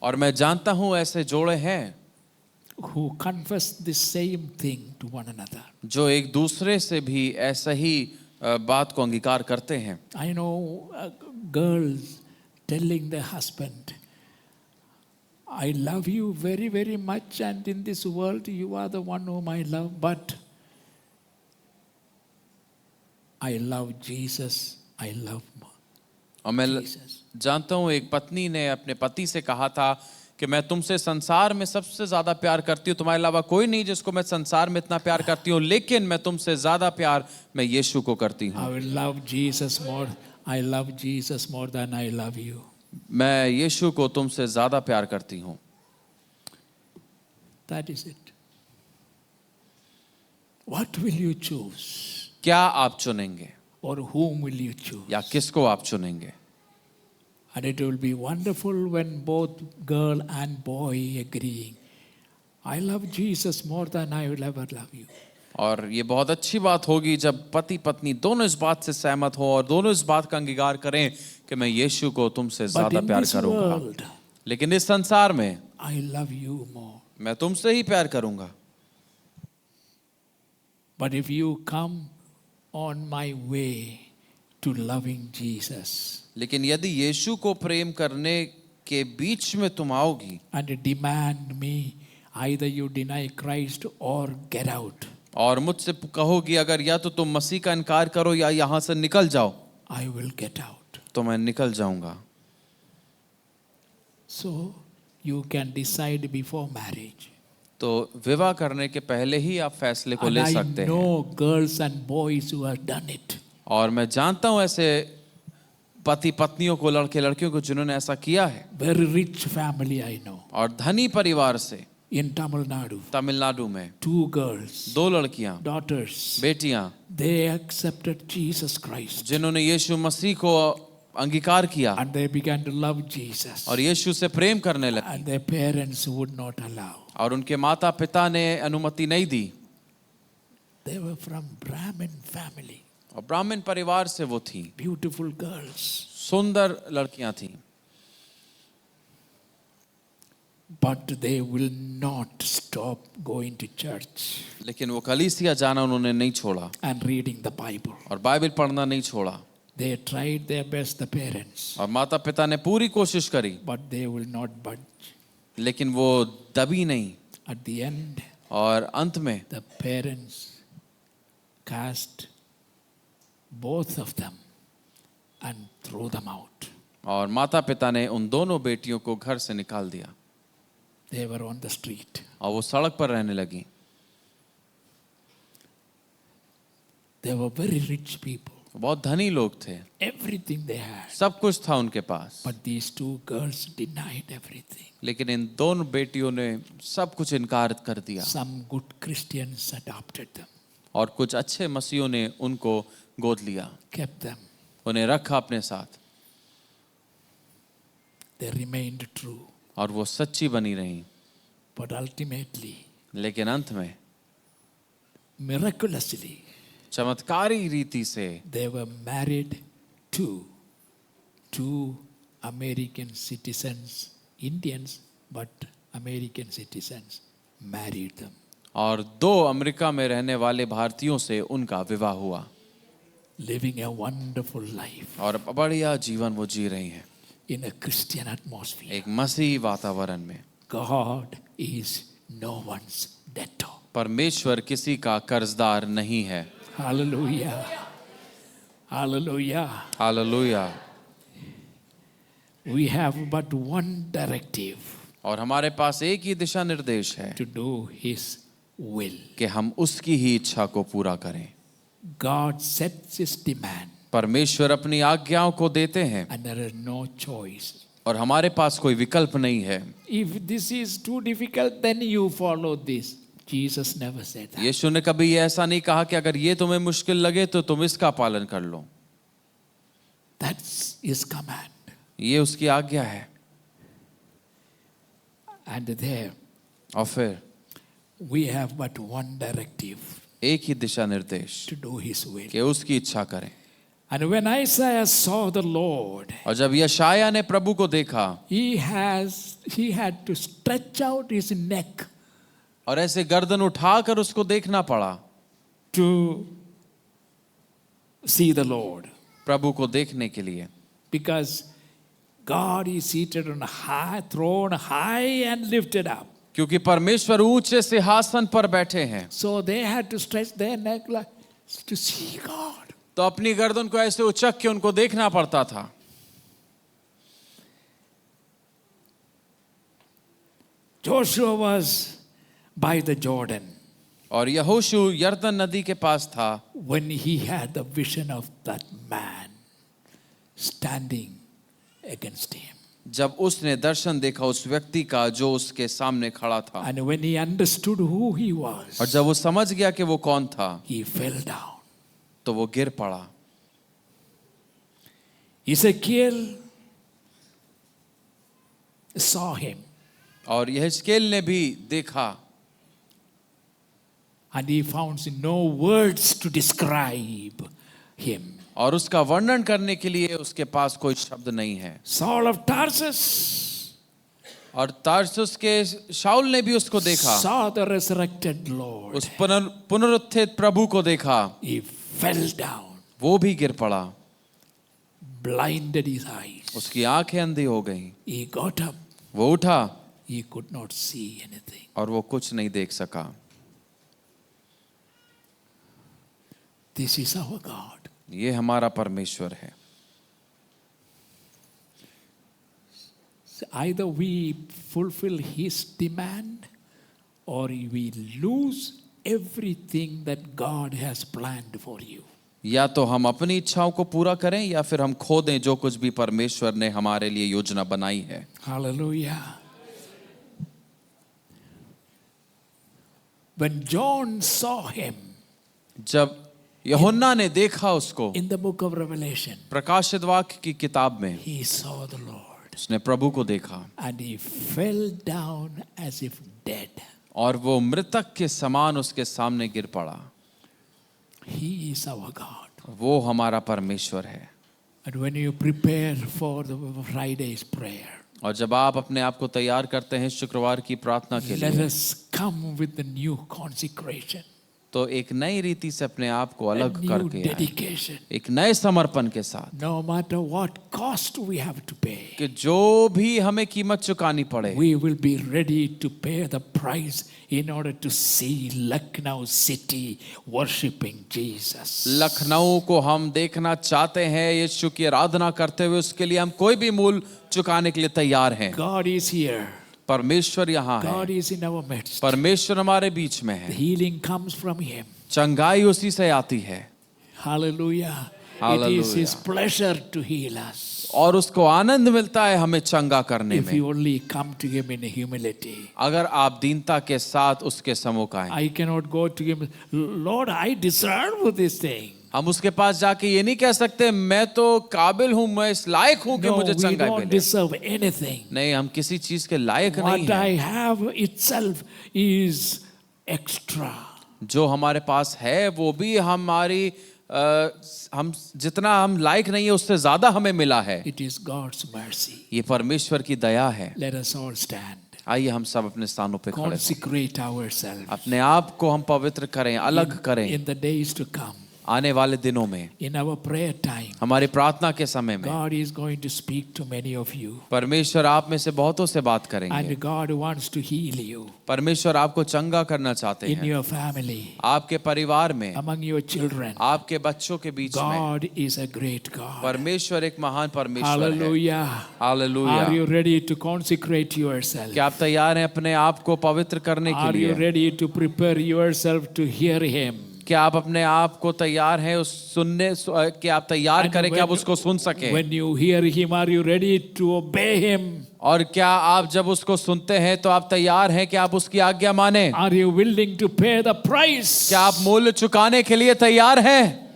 और मैं जानता हूँ ऐसे जोड़े हैं who confess the same thing to one another. जो एक दूसरे से भी ऐसा ही बात को अंगीकार करते हैं। I know girls telling their husband, I love you very, very much, and in this world you are the one whom I love, but I love Jesus, I love और मैं Jesus. जानता हूँ एक पत्नी ने अपने पति से कहा था कि मैं तुमसे संसार में सबसे ज्यादा प्यार करती हूँ, तुम्हारे अलावा कोई नहीं जिसको मैं संसार में इतना प्यार करती हूँ, लेकिन मैं तुमसे ज्यादा प्यार मैं यीशु को करती हूँ। I will love Jesus more. I love Jesus more than I love you. मैं यीशु को तुमसे ज्यादा प्यार करती हूँ। That is it. What will you choose? क्या आप चुनेंगे Or whom will you choose? या किसको आप चुनेंगे? And it will be wonderful when both girl and boy agreeing. I love Jesus more than I will ever love you. और ये बहुत अच्छी बात होगी जब पति पत्नी दोनों इस बात से सहमत हो और दोनों इस बात का अंगीकार करें कि मैं यीशु को तुमसे But ज्यादा in प्यार this करूंगा, world, लेकिन इस संसार में I love you more. मैं तुमसे ही प्यार करूंगा। But if you come on my way to loving Jesus लेकिन यदि यीशु को प्रेम करने के बीच में तुम आओगी and demand me, either you deny Christ or get out, और मुझसे कहोगी अगर या तो तुम मसीह का इनकार करो या यहाँ से निकल जाओ, I will get out. तो मैं निकल जाऊंगा। So you can decide before marriage. तो विवाह करने के पहले ही आप फैसले को And ले I सकते हैं। know girls and boys who have done it. और मैं जानता हूं ऐसे पति पत्नियों को, लड़के लड़कियों को जिन्होंने ऐसा किया है। Very rich family I know. और धनी परिवार से In Tamil Nadu, तमिलनाडु में 2 girls, दो लड़कियां, daughters, बेटियां, they accepted Jesus Christ जिन्होंने यीशु मसीह को अंगीकार किया and they began to love Jesus. और यीशु से प्रेम करने लगे, And their parents would not allow. और उनके माता पिता ने अनुमति नहीं दी। They were from Brahmin family. और ब्राह्मण परिवार से वो थी, Beautiful girls. सुंदर लड़कियां थी। but they will not stop going to church लेकिन वो कलीसिया जाना उन्होंने नहीं छोड़ा and reading the Bible. और बाइबल पढ़ना नहीं छोड़ा। They tried their best, the parents, और माता पिता ने पूरी कोशिश करी but they will not budge. लेकिन वो दबी नहीं। At the end, और अंत में the parents cast both of them and threw them out. और माता पिता ने उन दोनों बेटियों को घर से निकाल दिया They were on the street. और वो सड़क पर रहने लगी। They were very rich people. बहुत धनी लोग थे, Everything they had. सब कुछ था उनके पास, But these two girls denied everything. लेकिन इन दोनों बेटियों ने सब कुछ इनकार कर दिया। Some good Christians adopted them, और कुछ अच्छे मसीहों ने उनको गोद लिया, kept them. उन्हें रखा अपने साथ They remained true. और वो सच्ची बनी रहीं। But ultimately, लेकिन अंत में miraculously, चमत्कारी रीति से they were married to two American citizens, Indians, but American citizens married them. और दो अमेरिका में रहने वाले भारतीयों से उनका विवाह हुआ Living a wonderful life और बढ़िया जीवन वो जी रही हैं in a Christian atmosphere. एक मसीही वातावरण में। God is no one's debtor. परमेश्वर किसी का कर्जदार नहीं है। Hallelujah. Hallelujah. Hallelujah. We have but one directive और हमारे पास एक ही दिशा निर्देश है to do His will. कि हम उसकी ही इच्छा को पूरा करें। God sets His demand परमेश्वर अपनी आज्ञाओं को देते हैं and there is no choice. और हमारे पास कोई विकल्प नहीं है। If this is too difficult, then you follow this. Jesus never said that. यीशु ने कभी ये ऐसा नहीं कहा कि अगर ये तुम्हें मुश्किल लगे तो तुम इसका पालन कर लो। That's His command. ये उसकी आज्ञा है। And there और फिर we have but one directive एक ही दिशा निर्देश to do His will. कि उसकी इच्छा करें। And when Isaiah saw the Lord, और जब यशायाह ने प्रभु को देखा he had to stretch out his neck और ऐसे गर्दन उठाकर उसको देखना पड़ा to see the Lord, प्रभु को देखने के लिए, because God is seated on a high throne, high and lifted up. क्योंकि परमेश्वर ऊंचे सिंहासन पर बैठे हैं। So they had to stretch their neck like to see God. तो अपनी गर्दन को ऐसे उचक के उनको देखना पड़ता था। Joshua was by the Jordan और यहोशू यरदन नदी के पास था when he had the vision of that man standing against him. जब उसने दर्शन देखा उस व्यक्ति का जो उसके सामने खड़ा था। And when he understood who he was, और जब वो समझ गया कि वो कौन था he fell down. तो वो गिर पड़ा। Ezekiel saw him और यहेजकेल ने भी देखा and he found no words to describe him. और उसका वर्णन करने के लिए उसके पास कोई शब्द नहीं है। Saul of Tarsus और तारसुस के शाऊल ने भी उसको देखा, saw the resurrected Lord. उस पुनरुत्थित प्रभु को देखा, He fell down, वो भी गिर पड़ा, blinded his eyes. उसकी आंखें अंधी हो गईं। He got up. वो उठा He could not see anything. और वो कुछ नहीं देख सका। This is our God. ये हमारा परमेश्वर है। So either we fulfill His demand or we lose everything that God has planned for you. या तो हम अपनी इच्छाओं को पूरा करें या फिर हम खो दें जो कुछ भी परमेश्वर ने हमारे लिए योजना बनाई है। Hallelujah. When John saw him जब यूहन्ना ने देखा उसको in the book of Revelation, प्रकाशित वाक्य की किताब में, he saw the Lord उसने प्रभु को देखा and he fell down as if dead. और वो मृतक के समान उसके सामने गिर पड़ा। He is our God. वो हमारा परमेश्वर है। And when you prepare for the Friday's prayer, और जब आप अपने आप को तैयार करते हैं शुक्रवार की प्रार्थना के let लिए, us come with the new consecration, तो एक नई रीति से अपने आप को a अलग new करके आए, dedication. एक नए समर्पण के साथ, No matter what cost we have to pay, कि जो भी हमें कीमत चुकानी पड़े, we will be ready to pay the price in order to see Lucknow city worshiping Jesus. Lucknow को हम देखना चाहते हैं यीशु की आराधना करते हुए, उसके लिए हम कोई भी मूल चुकाने के लिए तैयार हैं। God is here. परमेश्वर यहाँ है, God is in our midst. परमेश्वर हमारे बीच में The है, healing comes from Him. चंगाई उसी से आती है, Hallelujah. It is Hallelujah. His pleasure to heal us. और उसको आनंद मिलता है हमें चंगा करने If में, you only come to Him in humility. अगर आप दीनता के साथ उसके सम्मुख आए। I cannot go to Him, Lord, I deserve this thing. हम उसके पास जाके ये नहीं कह सकते मैं तो काबिल हूँ, मैं इस लायक हूँ कि No, मुझे we चंगाई don't मिले। deserve anything. नहीं, हम किसी चीज के लायक नहीं What I हैं। have itself is extra. जो हमारे पास है वो भी हमारी हम जितना हम लायक नहीं है उससे ज्यादा हमें मिला है। It is God's mercy. ये परमेश्वर की दया है। Let us all stand. आइए हम सब अपने स्थानों पे खड़े हों। Consecrate ourselves अपने आप को हम पवित्र करें, अलग करें। in the days to come. आने वाले दिनों में, In our prayer time, हमारी प्रार्थना के समय में God is going to speak to many of you. परमेश्वर आप में से बहुतों से बात करेंगे। And God wants to heal you परमेश्वर आपको चंगा करना चाहते in हैं, your family, आपके परिवार में, among your children. आपके बच्चों के बीच में। God is a great God. परमेश्वर एक महान परमेश्वर है। Hallelujah. Hallelujah. Are you ready to consecrate yourself? क्या आप तैयार हैं अपने आप को पवित्र करने के Are you लिए? ready to prepare yourself to hear Him? क्या आप अपने आप को तैयार हैं उस सुनने कि आप तैयार And करें कि when आप उसको सुन सकें? When you hear Him, are you ready to obey Him? और क्या आप जब उसको सुनते हैं तो आप तैयार हैं कि आप उसकी आज्ञा माने? Are you willing to pay the price? क्या आप मूल्य चुकाने के लिए तैयार हैं?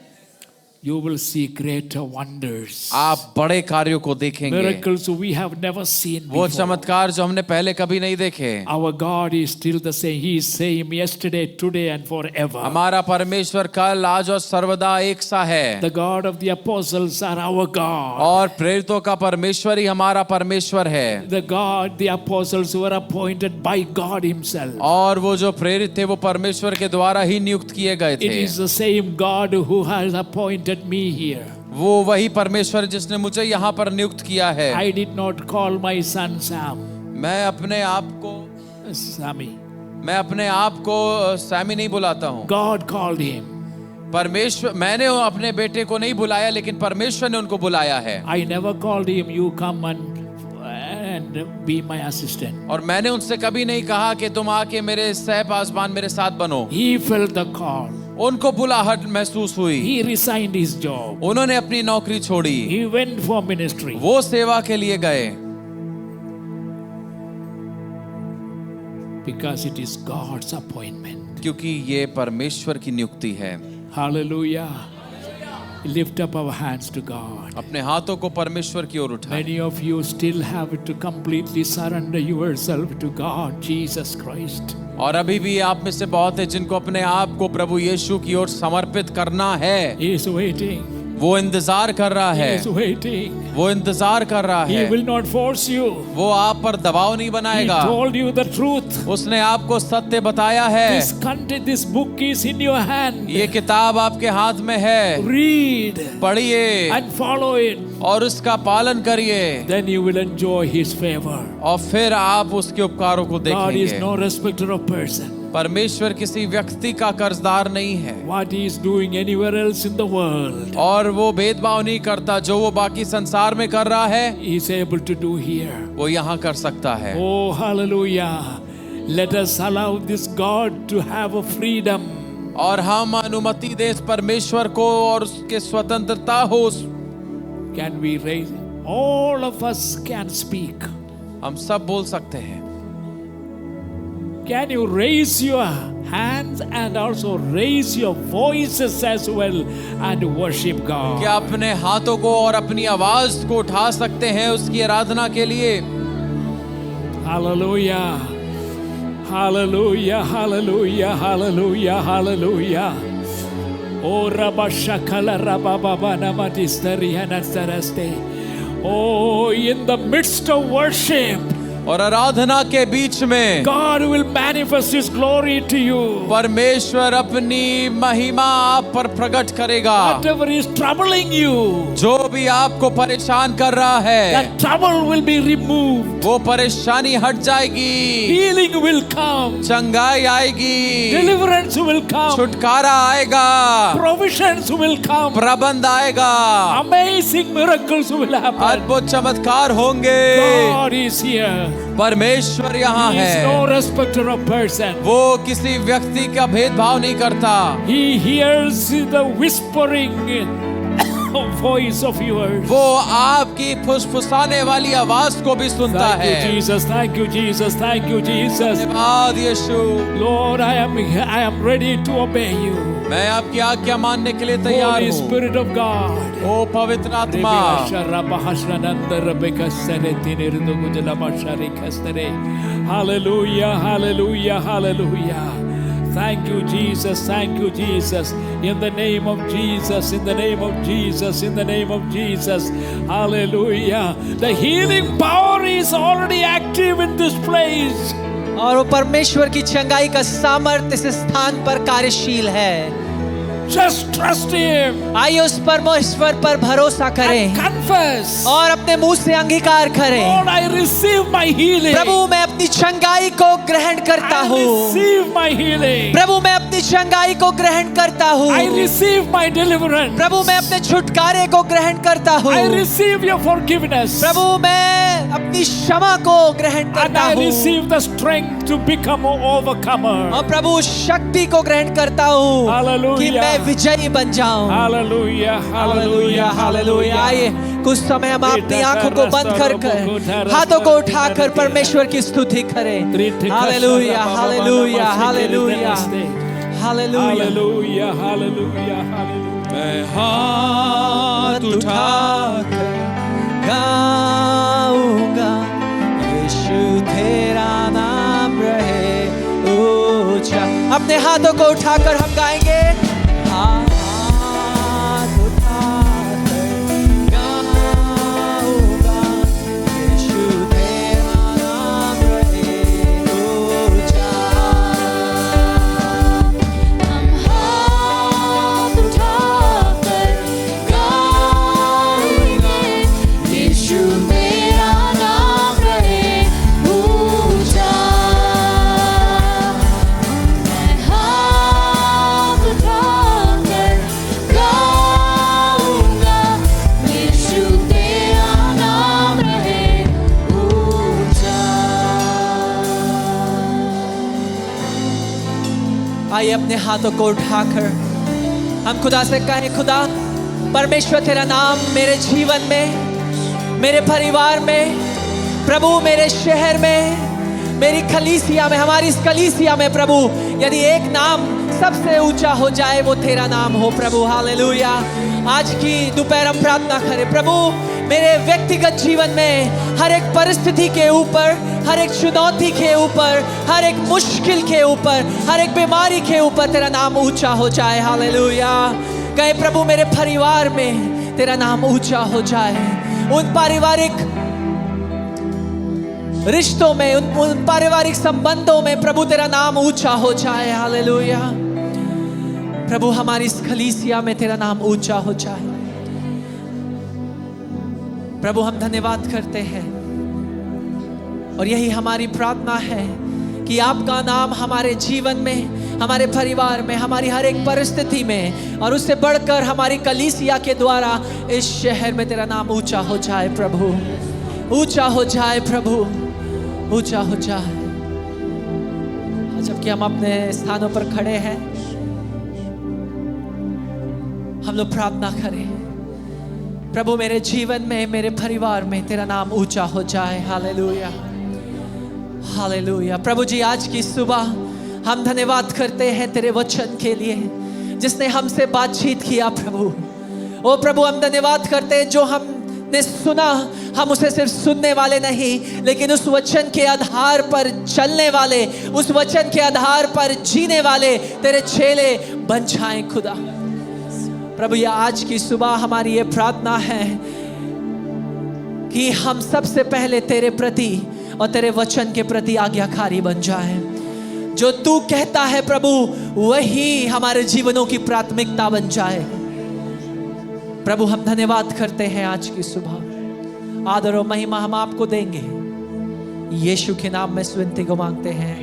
You will see greater wonders. आप बड़े कार्यों को देखेंगे, Miracles we have never seen वो before. चमत्कार जो हमने पहले कभी नहीं देखे। Our God is still the same. He is same yesterday, today and forever. हमारा परमेश्वर कल, आज और सर्वदा एक सा है। The God of the apostles are our God. और प्रेरितों का परमेश्वर ही हमारा परमेश्वर है। The God, the apostles were appointed by God Himself. और वो जो प्रेरित थे वो परमेश्वर के द्वारा ही नियुक्त किए गए It थे। is the same God who has appointed me here. वो वही परमेश्वर जिसने मुझे यहाँ पर नियुक्त किया है। I did not call my son Sam. मैं अपने आप को Sammy. सैमी नहीं बुलाता हूँ। God called him. परमेश्वर, मैंने अपने बेटे को नहीं बुलाया लेकिन परमेश्वर ने उनको बुलाया है। I never called him, you come and be my assistant. और मैंने उनसे कभी नहीं कहा कि तुम आके मेरे सहपासबान मेरे साथ बनो। He felt the call. उनको बुलाहट महसूस हुई, He resigned his job. उन्होंने अपनी नौकरी छोड़ी, He went for ministry. वो सेवा के लिए गए। Because it is God's appointment. क्योंकि ये परमेश्वर की नियुक्ति है। Hallelujah. Lift up our hands to God. अपने हाथों को परमेश्वर की ओर उठाएं। Many of you still have to completely surrender yourself to God, Jesus Christ. और अभी भी आप में से बहुत है जिनको अपने आप को प्रभु यीशु की ओर समर्पित करना है। He is waiting. वो इंतजार कर रहा He है, is waiting. वो इंतजार कर रहा He है। will not force you. वो आप पर दबाव नहीं He बनाएगा। told you the truth. उसने आपको सत्य बताया है। This content, this book is in your hand. ये किताब आपके हाथ में है, Read पढ़िए and follow it. और उसका पालन करिए, Then you will enjoy His favor. और फिर आप उसके उपकारों को God is देखेंगे। no respecter of person. परमेश्वर किसी व्यक्ति का कर्जदार नहीं है, What He is doing anywhere else in the world, और वो भेदभाव नहीं करता। जो वो बाकी संसार में कर रहा है He is able to do here. वो यहाँ कर सकता है। Oh, hallelujah. Let us allow this God to have a freedom. और हम अनुमति दें इस परमेश्वर को और उसके स्वतंत्रता हो। Can we raise it? All of us can speak. हम सब बोल सकते हैं। Can you raise your hands and also raise your voices as well and worship God? क्या अपने हाथों को और अपनी आवाज को उठा सकते हैं उसकी आराधना के लिए? Hallelujah. Hallelujah. Hallelujah. Hallelujah. Hallelujah. Oh, Rabba Shakala Rabba Baba Namatistari Anastaraste. Oh, in the midst of worship, और आराधना के बीच में God will manifest His glory to you. परमेश्वर अपनी महिमा आप पर प्रकट करेगा। Whatever is troubling you, जो भी आपको परेशान कर रहा है, that trouble will be removed. वो परेशानी हट जाएगी, Healing will come. चंगाई आएगी, Deliverance will come. छुटकारा आएगा, Provisions will come. प्रबंध आएगा, Amazing miracles will happen. अद्भुत चमत्कार होंगे। God is here. परमेश्वर यहाँ He is है। no respecter of person. वो किसी व्यक्ति का भेदभाव नहीं करता। He hears the whispering voice of yours. वो आपकी फुसफुसाने वाली आवाज को भी सुनता Thank you, है। Jesus. Thank you, Jesus. Thank you, Jesus. धन्यवाद यीशु। Lord, I am ready to obey you. मैं आपकी आज्ञा मानने के लिए तैयार Holy हूँ। Spirit of God. ओ पवित्र आत्मा, Hallelujah, hallelujah, hallelujah. Thank you, Jesus. Thank you, Jesus. In the name of Jesus, in the name of Jesus, in the name of Jesus. Hallelujah. The healing power is already active in this place. और वो परमेश्वर की चंगाई का सामर्थ्य इस स्थान पर कार्यशील है। Just trust Him. आइए उस परमेश्वर पर भरोसा And करें confess. और अपने मुंह से अंगीकार करें। Lord, I receive my healing. प्रभु मैं अपनी चंगाई को ग्रहण करता I हूँ। receive my healing. प्रभु मैं अपनी चंगाई को ग्रहण करता हूँ। I receive my deliverance. प्रभु मैं अपने छुटकारे को ग्रहण करता हूँ। I receive your forgiveness. प्रभु मैं अपनी क्षमा को ग्रहण And करता I हूँ। receive the strength to become an overcomer. और प्रभु शक्ति को ग्रहण करता हूँ Hallelujah. कि मैं विजयी बन जाऊं। Hallelujah, hallelujah hallelujah. आइए कुछ समय हम अपनी आंखों को बंद कर हाथों को उठाकर परमेश्वर की स्तुति करें। Hallelujah hallelujah hallelujah hallelujah. Hallelujah, hallelujah, hallelujah. मैं हाथ उठाकर गाऊंगा यीशु तेरा नाम रहे ऊंचा। अपने हाथों को उठाकर हम गाएंगे। हाथ उठाकर गाऊंगा यीशु तेरा नाम रहे ऊंचा। हम हाथ उठाकर गाएंगे यीशु तेरा नाम रहे ऊंचा। मैं हाथ उठाकर गाऊंगा यीशु तेरा नाम रहे ऊंचा। आइए अपने हाथों को उठाकर हम खुदा से कहें, खुदा परमेश्वर तेरा नाम मेरे जीवन में, मेरे परिवार में, प्रभु मेरे शहर में, मेरी कलीसिया में, हमारी इस कलीसिया में प्रभु यदि एक नाम सबसे ऊंचा हो जाए वो तेरा नाम हो प्रभु। हालेलुया। आज की दोपहर हम प्रार्थना करें प्रभु मेरे व्यक्तिगत जीवन में हर एक परिस्थिति के ऊपर, हर एक चुनौती के ऊपर, हर एक मुश्किल के ऊपर, हर एक बीमारी के ऊपर तेरा नाम ऊंचा हो जाए। हालेलुया। कहे प्रभु मेरे परिवार में तेरा नाम ऊंचा हो जाए, उन पारिवारिक रिश्तों में, उन पारिवारिक संबंधों में प्रभु तेरा नाम ऊंचा हो जाए। हालेलुया। प्रभु हमारी इस कलीसिया में तेरा नाम ऊंचा हो जाए। प्रभु हम धन्यवाद करते हैं और यही हमारी प्रार्थना है कि आपका नाम हमारे जीवन में, हमारे परिवार में, हमारी हर एक परिस्थिति में और उससे बढ़कर हमारी कलीसिया के द्वारा इस शहर में तेरा नाम ऊंचा हो जाए प्रभु, ऊंचा हो जाए प्रभु, ऊंचा हो जाए। जबकि हम अपने स्थानों पर खड़े हैं हम लोग प्रार्थना करें प्रभु मेरे जीवन में, मेरे परिवार में तेरा नाम ऊंचा हो जाए। Hallelujah hallelujah. प्रभु जी आज की सुबह हम धन्यवाद करते हैं तेरे वचन के लिए जिसने हमसे बातचीत किया प्रभु। ओ प्रभु हम धन्यवाद करते हैं जो हमने सुना, हम उसे सिर्फ सुनने वाले नहीं लेकिन उस वचन के आधार पर चलने वाले, उस वचन के आधार पर जीने वाले तेरे चेले बन जाएं खुदा। प्रभु ये आज की सुबह हमारी ये प्रार्थना है कि हम सबसे पहले तेरे प्रति और तेरे वचन के प्रति आज्ञाकारी बन जाएं। जो तू कहता है प्रभु वही हमारे जीवनों की प्राथमिकता बन जाए। प्रभु हम धन्यवाद करते हैं आज की सुबह। आदर और महिमा हम आपको देंगे। यीशु के नाम में विनती को मांगते हैं,